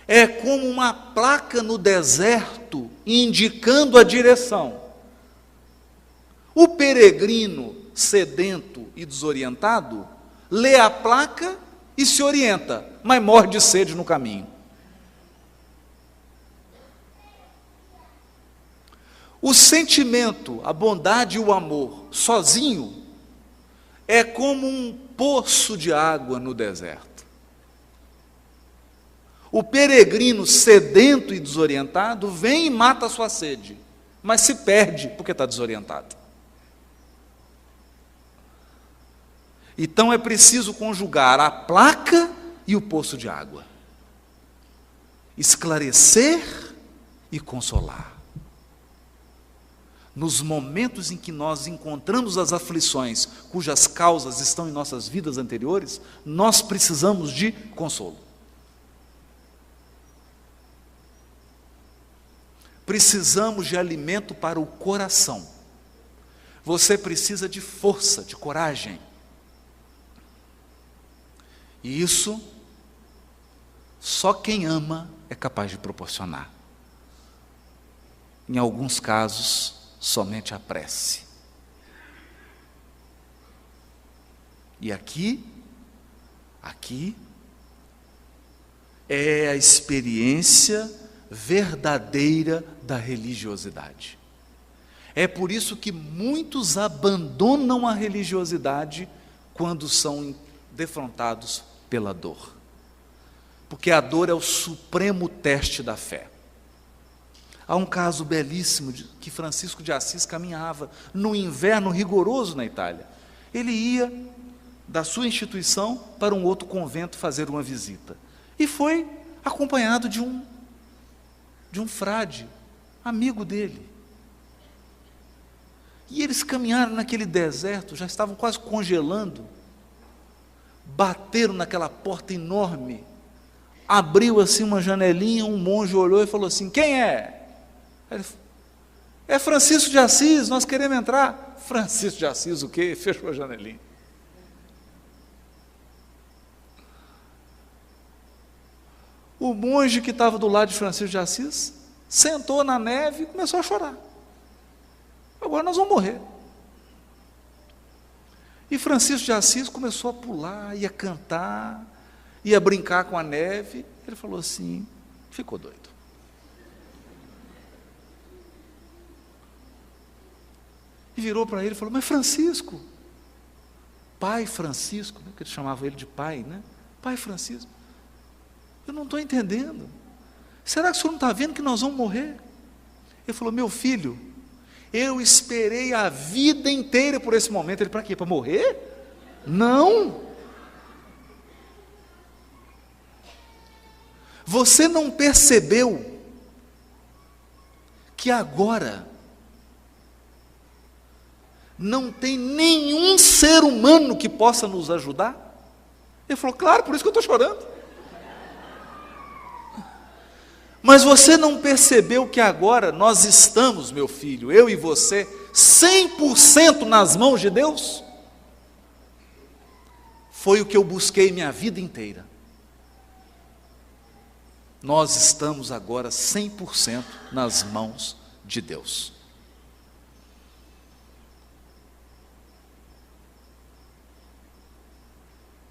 é como uma placa no deserto indicando a direção. O peregrino sedento e desorientado lê a placa e se orienta, mas morre de sede no caminho. O sentimento, a bondade e o amor sozinho é como um poço de água no deserto. O peregrino sedento e desorientado vem e mata a sua sede, mas se perde porque está desorientado. Então é preciso conjugar a placa e o poço de água, esclarecer e consolar. Nos momentos em que nós encontramos as aflições cujas causas estão em nossas vidas anteriores, nós precisamos de consolo. Precisamos de alimento para o coração. Você precisa de força, de coragem. E isso, só quem ama é capaz de proporcionar. Em alguns casos, somente a prece. E aqui é a experiência verdadeira da religiosidade. É por isso que muitos abandonam a religiosidade quando são defrontados pela dor. Porque a dor é o supremo teste da fé. Há um caso belíssimo que Francisco de Assis caminhava no inverno rigoroso na Itália. Ele ia da sua instituição para um outro convento fazer uma visita. E foi acompanhado de um frade, amigo dele. E eles caminharam naquele deserto, já estavam quase congelando, bateram naquela porta enorme, abriu assim uma janelinha, um monge olhou e falou assim: quem é? Ele, é Francisco de Assis, nós queremos entrar. Francisco de Assis o quê? Fechou a janelinha. O monge que estava do lado de Francisco de Assis sentou na neve e começou a chorar. Agora nós vamos morrer. E Francisco de Assis começou a pular, ia cantar, ia brincar com a neve. Ele falou assim, ficou doido. E virou para ele e falou: mas Francisco, pai Francisco, né, que ele chamava ele de pai, né? Pai Francisco, eu não estou entendendo. Será que o senhor não está vendo que nós vamos morrer? Ele falou: meu filho, eu esperei a vida inteira por esse momento. Ele: para quê? Para morrer? Não. Você não percebeu que agora não tem nenhum ser humano que possa nos ajudar? Ele falou: claro, por isso que eu estou chorando. Mas você não percebeu que agora nós estamos, meu filho, eu e você, 100% nas mãos de Deus? Foi o que eu busquei minha vida inteira. Nós estamos agora 100% nas mãos de Deus.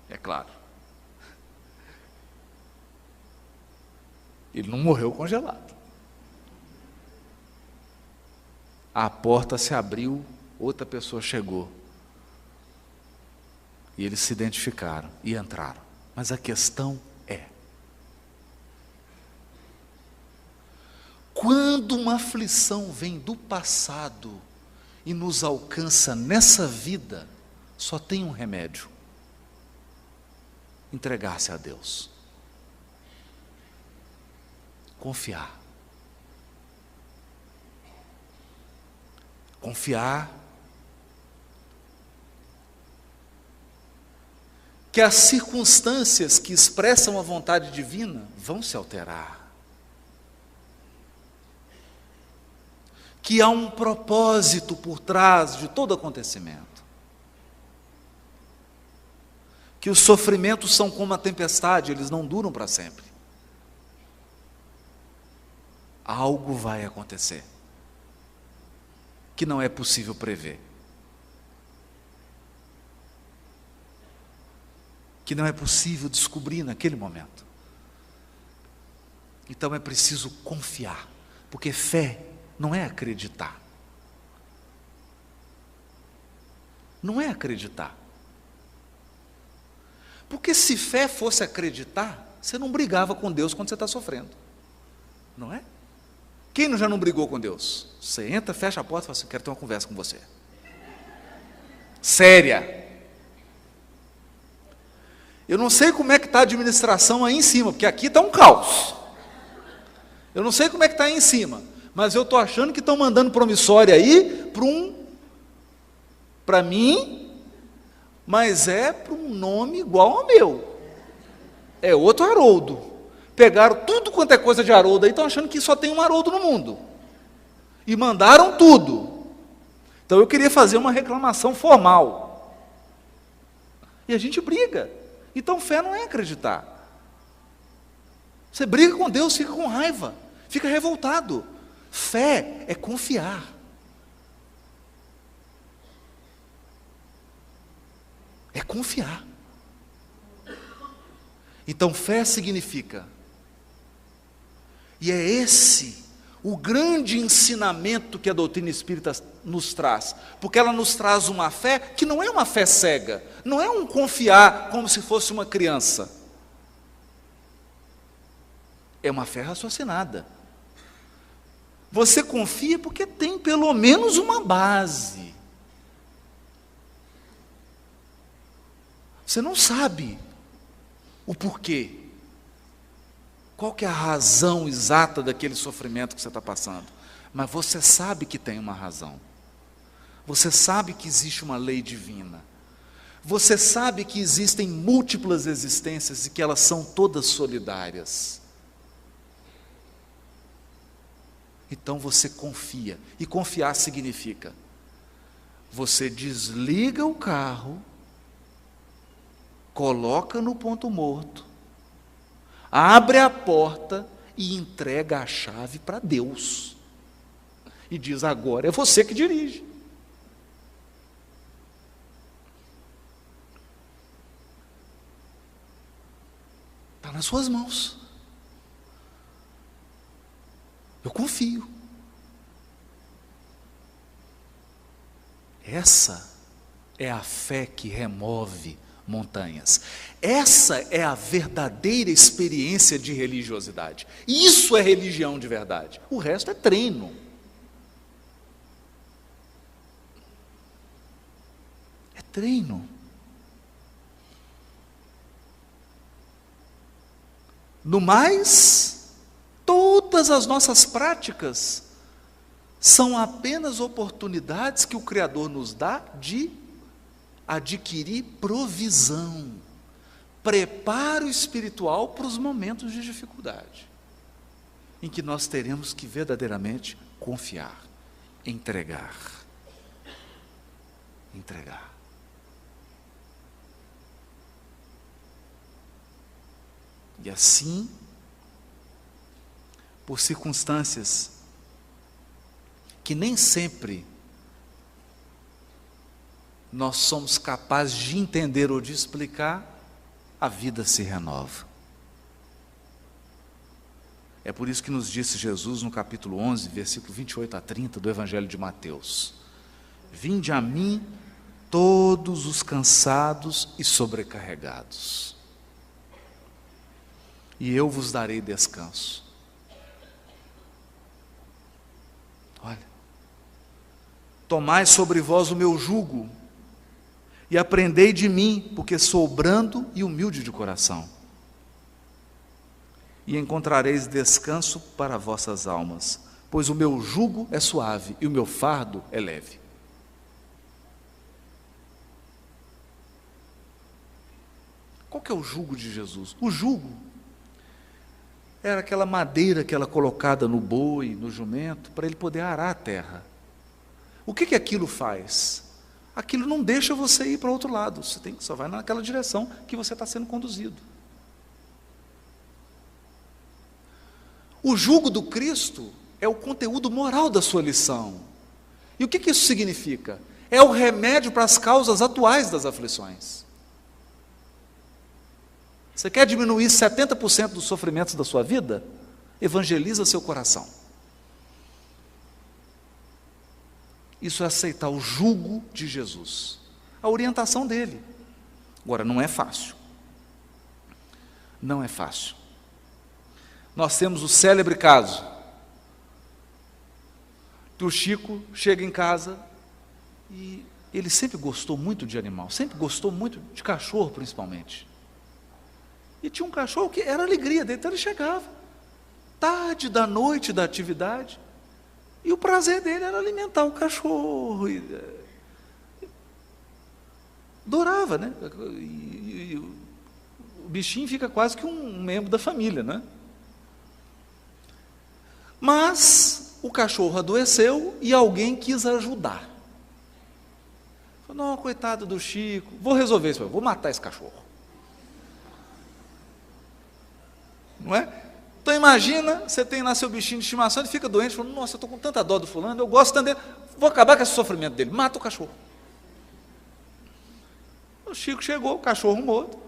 É claro, ele não morreu congelado. A porta se abriu, outra pessoa chegou. E eles se identificaram e entraram. Mas a questão é: quando uma aflição vem do passado e nos alcança nessa vida, só tem um remédio: entregar-se a Deus. Confiar. Confiar que as circunstâncias que expressam a vontade divina vão se alterar. Que há um propósito por trás de todo acontecimento. Que os sofrimentos são como a tempestade, eles não duram para sempre. Algo vai acontecer que não é possível prever. Que não é possível descobrir naquele momento. Então é preciso confiar, porque fé não é acreditar. Não é acreditar. Porque se fé fosse acreditar, você não brigava com Deus quando você está sofrendo. Não é? Quem já não brigou com Deus? Você entra, fecha a porta e fala assim, quero ter uma conversa com você. Séria. Eu não sei como é que está a administração aí em cima, porque aqui está um caos. Eu não sei como é que está aí em cima, mas eu estou achando que estão mandando promissória aí para mim, mas é para um nome igual ao meu. É outro Haroldo. Pegaram tudo quanto é coisa de Haroldo aí, estão achando que só tem um Haroldo no mundo. E mandaram tudo. Então eu queria fazer uma reclamação formal. E a gente briga. Então fé não é acreditar. Você briga com Deus, fica com raiva, fica revoltado. Fé é confiar. É confiar. Então fé significa, e é esse o grande ensinamento que a doutrina espírita nos traz, porque ela nos traz uma fé que não é uma fé cega, não é um confiar como se fosse uma criança, é uma fé raciocinada. Você confia porque tem pelo menos uma base. Você não sabe o porquê. Qual que é a razão exata daquele sofrimento que você está passando? Mas você sabe que tem uma razão. Você sabe que existe uma lei divina. Você sabe que existem múltiplas existências e que elas são todas solidárias. Então você confia. E confiar significa: você desliga o carro, coloca no ponto morto, abre a porta e entrega a chave para Deus. E diz, agora é você que dirige. Está nas suas mãos. Eu confio. Essa é a fé que remove montanhas. Essa é a verdadeira experiência de religiosidade. Isso é religião de verdade. O resto é treino. É treino. No mais, todas as nossas práticas são apenas oportunidades que o Criador nos dá de adquirir provisão, preparo espiritual para os momentos de dificuldade, em que nós teremos que verdadeiramente confiar, entregar. Entregar. E assim, por circunstâncias que nem sempre nós somos capazes de entender ou de explicar, a vida se renova. É por isso que nos disse Jesus no capítulo 11, versículo 28 a 30 do Evangelho de Mateus: vinde a mim todos os cansados e sobrecarregados, e eu vos darei descanso. Olha, tomai sobre vós o meu jugo, e aprendei de mim, porque sou brando e humilde de coração, e encontrareis descanso para vossas almas, pois o meu jugo é suave e o meu fardo é leve. Qual que é o jugo de Jesus? O jugo era aquela madeira que era colocada no boi, no jumento, para ele poder arar a terra. O que aquilo faz? Aquilo não deixa você ir para outro lado, você só vai naquela direção que você está sendo conduzido. O jugo do Cristo é o conteúdo moral da sua lição. E o que isso significa? É o remédio para as causas atuais das aflições. Você quer diminuir 70% dos sofrimentos da sua vida? Evangeliza seu coração. Isso é aceitar o jugo de Jesus, a orientação dele. Agora, não é fácil. Não é fácil. Nós temos o célebre caso que o Chico chega em casa e ele sempre gostou muito de animal, sempre gostou muito de cachorro, principalmente. E tinha um cachorro que era a alegria dele, então ele chegava tarde da noite da atividade, e o prazer dele era alimentar o cachorro. Adorava, né? E o bichinho fica quase que um membro da família, né? Mas o cachorro adoeceu e alguém quis ajudar. Falou, não, coitado do Chico, vou resolver isso, vou matar esse cachorro. Não é? Então imagina, você tem lá seu bichinho de estimação, ele fica doente, fala, nossa, eu estou com tanta dó do fulano, eu gosto tanto dele, vou acabar com esse sofrimento dele, mata o cachorro. O Chico chegou, o cachorro morto,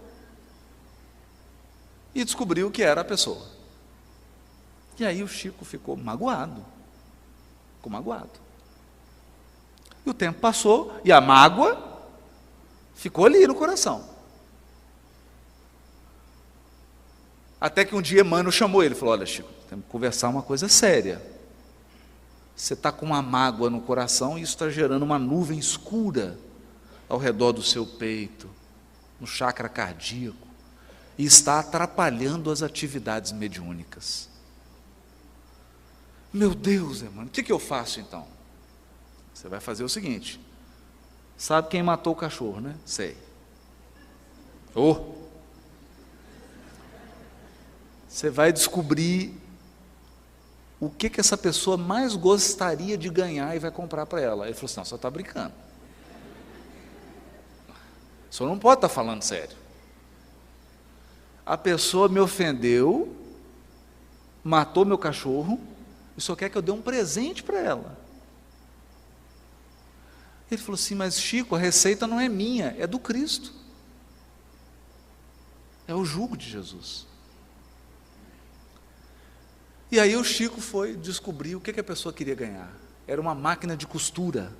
e descobriu que era a pessoa. E aí o Chico ficou magoado. Ficou magoado. E o tempo passou, e a mágoa ficou ali no coração. Até que um dia Emmanuel chamou ele, falou, olha Chico, temos que conversar uma coisa séria. Você está com uma mágoa no coração e isso está gerando uma nuvem escura ao redor do seu peito, no chakra cardíaco, e está atrapalhando as atividades mediúnicas. Meu Deus, Emmanuel, o que eu faço então? Você vai fazer o seguinte, sabe quem matou o cachorro, né? Sei. Você vai descobrir o que essa pessoa mais gostaria de ganhar e vai comprar para ela. Ele falou assim, não, você está brincando. O senhor não pode estar falando sério. A pessoa me ofendeu, matou meu cachorro, e só quer que eu dê um presente para ela. Ele falou assim, mas Chico, a receita não é minha, é do Cristo. É o jugo de Jesus. E aí o Chico foi descobrir o que a pessoa queria ganhar. Era uma máquina de costura,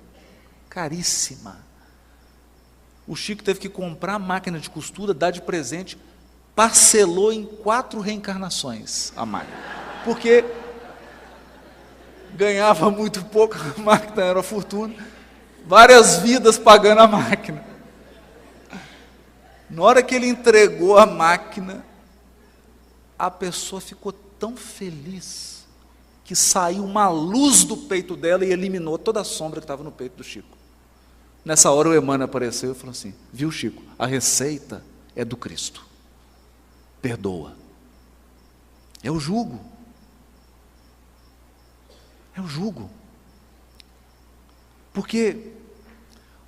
caríssima. O Chico teve que comprar a máquina de costura, dar de presente, parcelou em 4 reencarnações a máquina. Porque ganhava muito pouco, a máquina era uma fortuna, várias vidas pagando a máquina. Na hora que ele entregou a máquina, a pessoa ficou tão feliz, que saiu uma luz do peito dela e eliminou toda a sombra que estava no peito do Chico. Nessa hora o Emmanuel apareceu e falou assim, viu Chico, a receita é do Cristo, perdoa. É o jugo. É o jugo. Porque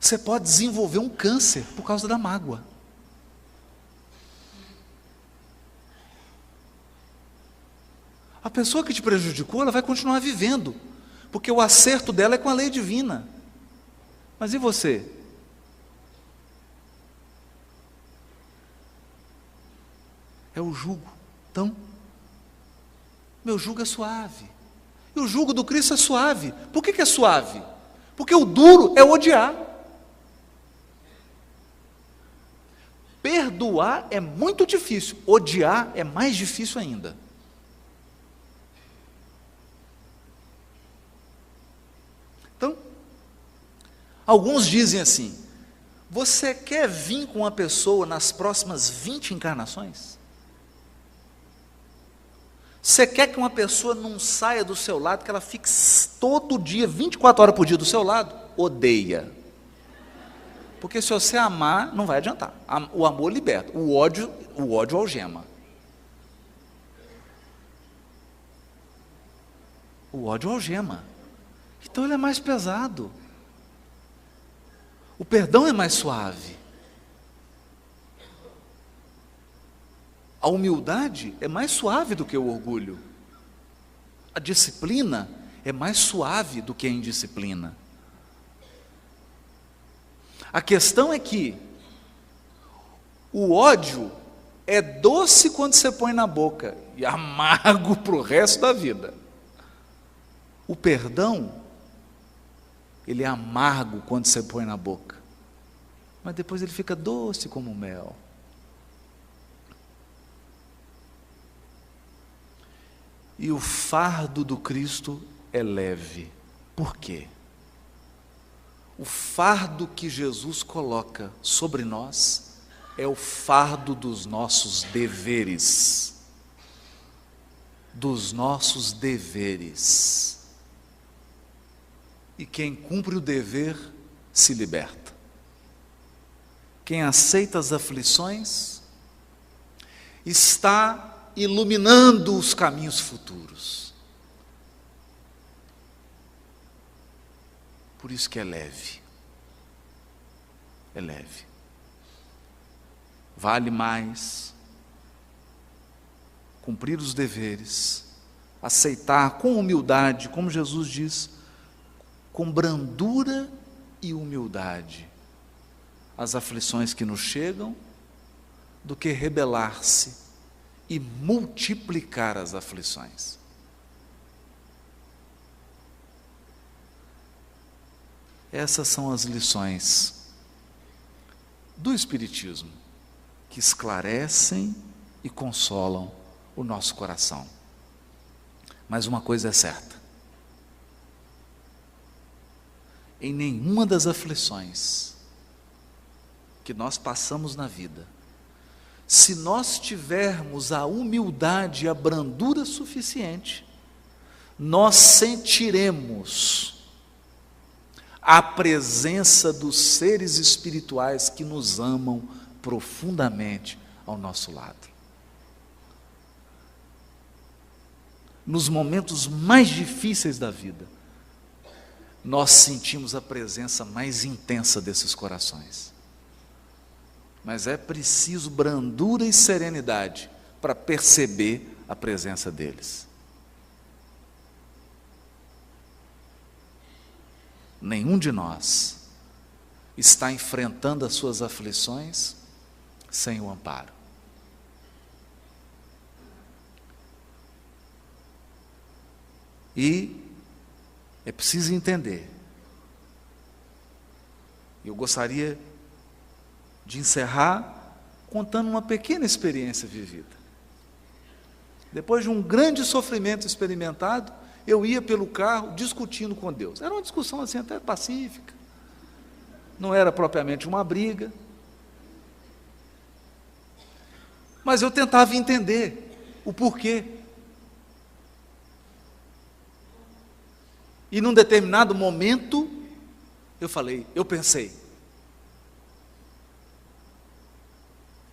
você pode desenvolver um câncer por causa da mágoa. A pessoa que te prejudicou, ela vai continuar vivendo, porque o acerto dela é com a lei divina. Mas e você? É o jugo. Então, meu jugo é suave. E o jugo do Cristo é suave. Por que é suave? Porque o duro é odiar. Perdoar é muito difícil, odiar é mais difícil ainda. Então, alguns dizem assim, Você quer vir com uma pessoa nas próximas 20 encarnações? Você quer que uma pessoa não saia do seu lado, que ela fique todo dia, 24 horas por dia do seu lado? Odeia. Porque se você amar, não vai adiantar. O amor liberta, o ódio algema. O ódio algema. Então ele é mais pesado. O perdão é mais suave. A humildade é mais suave do que o orgulho. A disciplina é mais suave do que a indisciplina. A questão é que o ódio é doce quando você põe na boca e amargo para o resto da vida. O perdão, ele é amargo quando você põe na boca, mas depois ele fica doce como mel. E o fardo do Cristo é leve. Por quê? O fardo que Jesus coloca sobre nós é o fardo dos nossos deveres. Dos nossos deveres. E quem cumpre o dever se liberta. Quem aceita as aflições está iluminando os caminhos futuros. Por isso que é leve. É leve. Vale mais cumprir os deveres, aceitar com humildade, como Jesus diz, com brandura e humildade, as aflições que nos chegam, do que rebelar-se e multiplicar as aflições. Essas são as lições do Espiritismo, que esclarecem e consolam o nosso coração. Mas uma coisa é certa: em nenhuma das aflições que nós passamos na vida, se nós tivermos a humildade e a brandura suficiente, nós sentiremos a presença dos seres espirituais que nos amam profundamente ao nosso lado. Nos momentos mais difíceis da vida, nós sentimos a presença mais intensa desses corações. Mas é preciso brandura e serenidade para perceber a presença deles. Nenhum de nós está enfrentando as suas aflições sem o amparo. E é preciso entender. Eu gostaria de encerrar contando uma pequena experiência vivida. Depois de um grande sofrimento experimentado, eu ia pelo carro discutindo com Deus. Era uma discussão assim até pacífica. Não era propriamente uma briga. Mas eu tentava entender o porquê. E num determinado momento, eu pensei,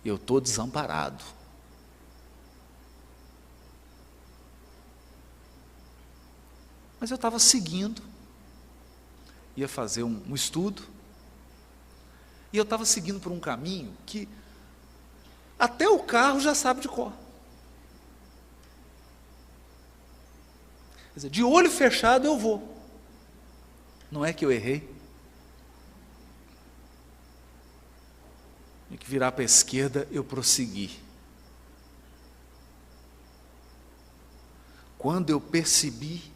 eu estou desamparado. Mas eu estava seguindo, ia fazer um estudo, e eu estava seguindo por um caminho que até o carro já sabe de cor. Quer dizer, de olho fechado eu vou. Não é que eu errei. Tinha que virar para a esquerda, eu prossegui. Quando eu percebi,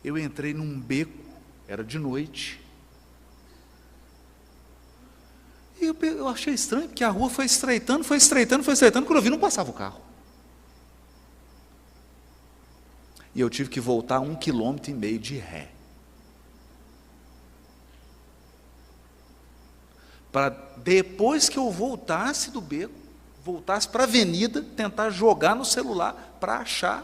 eu entrei num beco, era de noite. E eu achei estranho, porque a rua foi estreitando, quando eu vi, não passava o carro. E eu tive que voltar 1,5 km de ré. para depois que eu voltasse do beco, voltasse para a avenida, tentar jogar no celular para achar,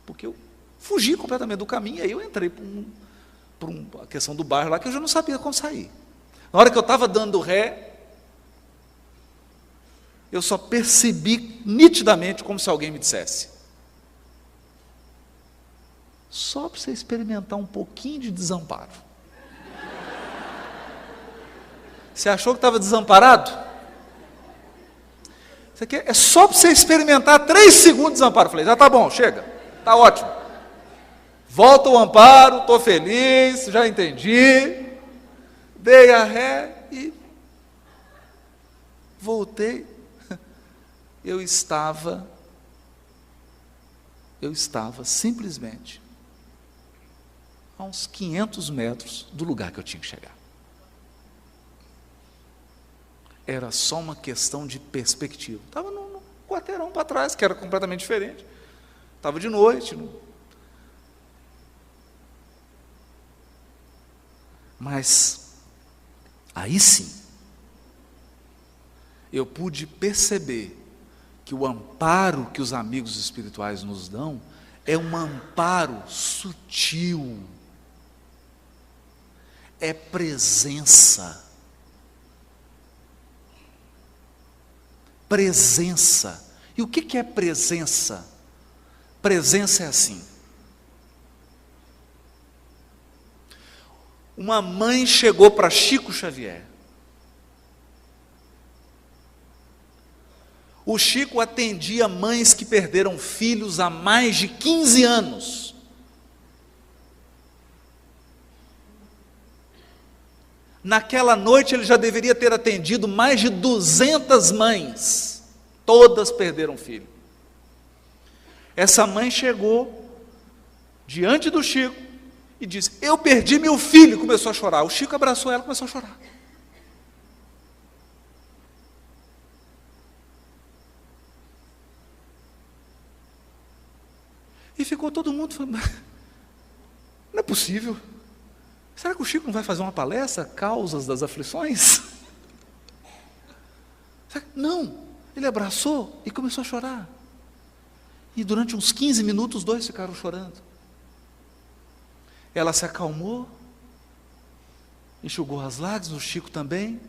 porque eu fugi completamente do caminho, aí eu entrei por uma questão do bairro lá, que eu já não sabia como sair. Na hora que eu estava dando ré, eu só percebi nitidamente, como se alguém me dissesse: só para você experimentar um pouquinho de desamparo. Você achou que estava desamparado? Isso aqui é só para você experimentar 3 segundos de desamparo. Eu falei: já está bom, chega, está ótimo. Volta o amparo, estou feliz, já entendi. Dei a ré e voltei. Eu estava simplesmente a uns 500 metros do lugar que eu tinha que chegar. Era só uma questão de perspectiva. Estava num quarteirão para trás, que era completamente diferente. Estava de noite. Mas, aí sim, eu pude perceber que o amparo que os amigos espirituais nos dão é um amparo sutil, é presença. Presença. E o que é presença? Presença é assim: uma mãe chegou para Chico Xavier. O Chico atendia mães que perderam filhos há mais de 15 anos. Naquela noite ele já deveria ter atendido mais de 200 mães. Todas perderam filho. Essa mãe chegou diante do Chico e disse: eu perdi meu filho. Começou a chorar. O Chico abraçou ela e começou a chorar. E ficou todo mundo falando: não é possível. Será que o Chico não vai fazer uma palestra, Causas das Aflições? Não, ele abraçou e começou a chorar. E durante uns 15 minutos, os dois ficaram chorando. Ela se acalmou, enxugou as lágrimas, o Chico também.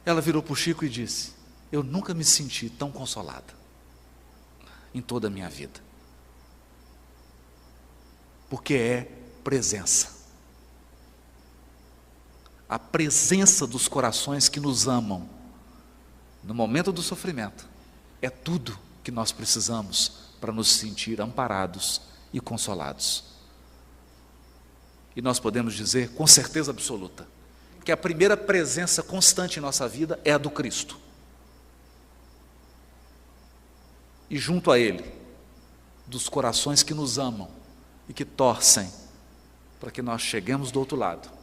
Ela virou para o Chico e disse: eu nunca me senti tão consolada em toda a minha vida. Porque é presença. A presença dos corações que nos amam no momento do sofrimento é tudo que nós precisamos para nos sentir amparados e consolados. E nós podemos dizer com certeza absoluta que a primeira presença constante em nossa vida é a do Cristo. E junto a Ele, dos corações que nos amam e que torcem para que nós cheguemos do outro lado,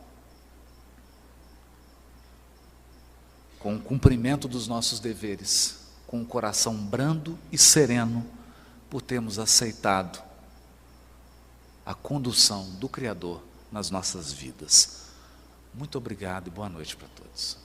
com o cumprimento dos nossos deveres, com o coração brando e sereno, por termos aceitado a condução do Criador nas nossas vidas. Muito obrigado e boa noite para todos.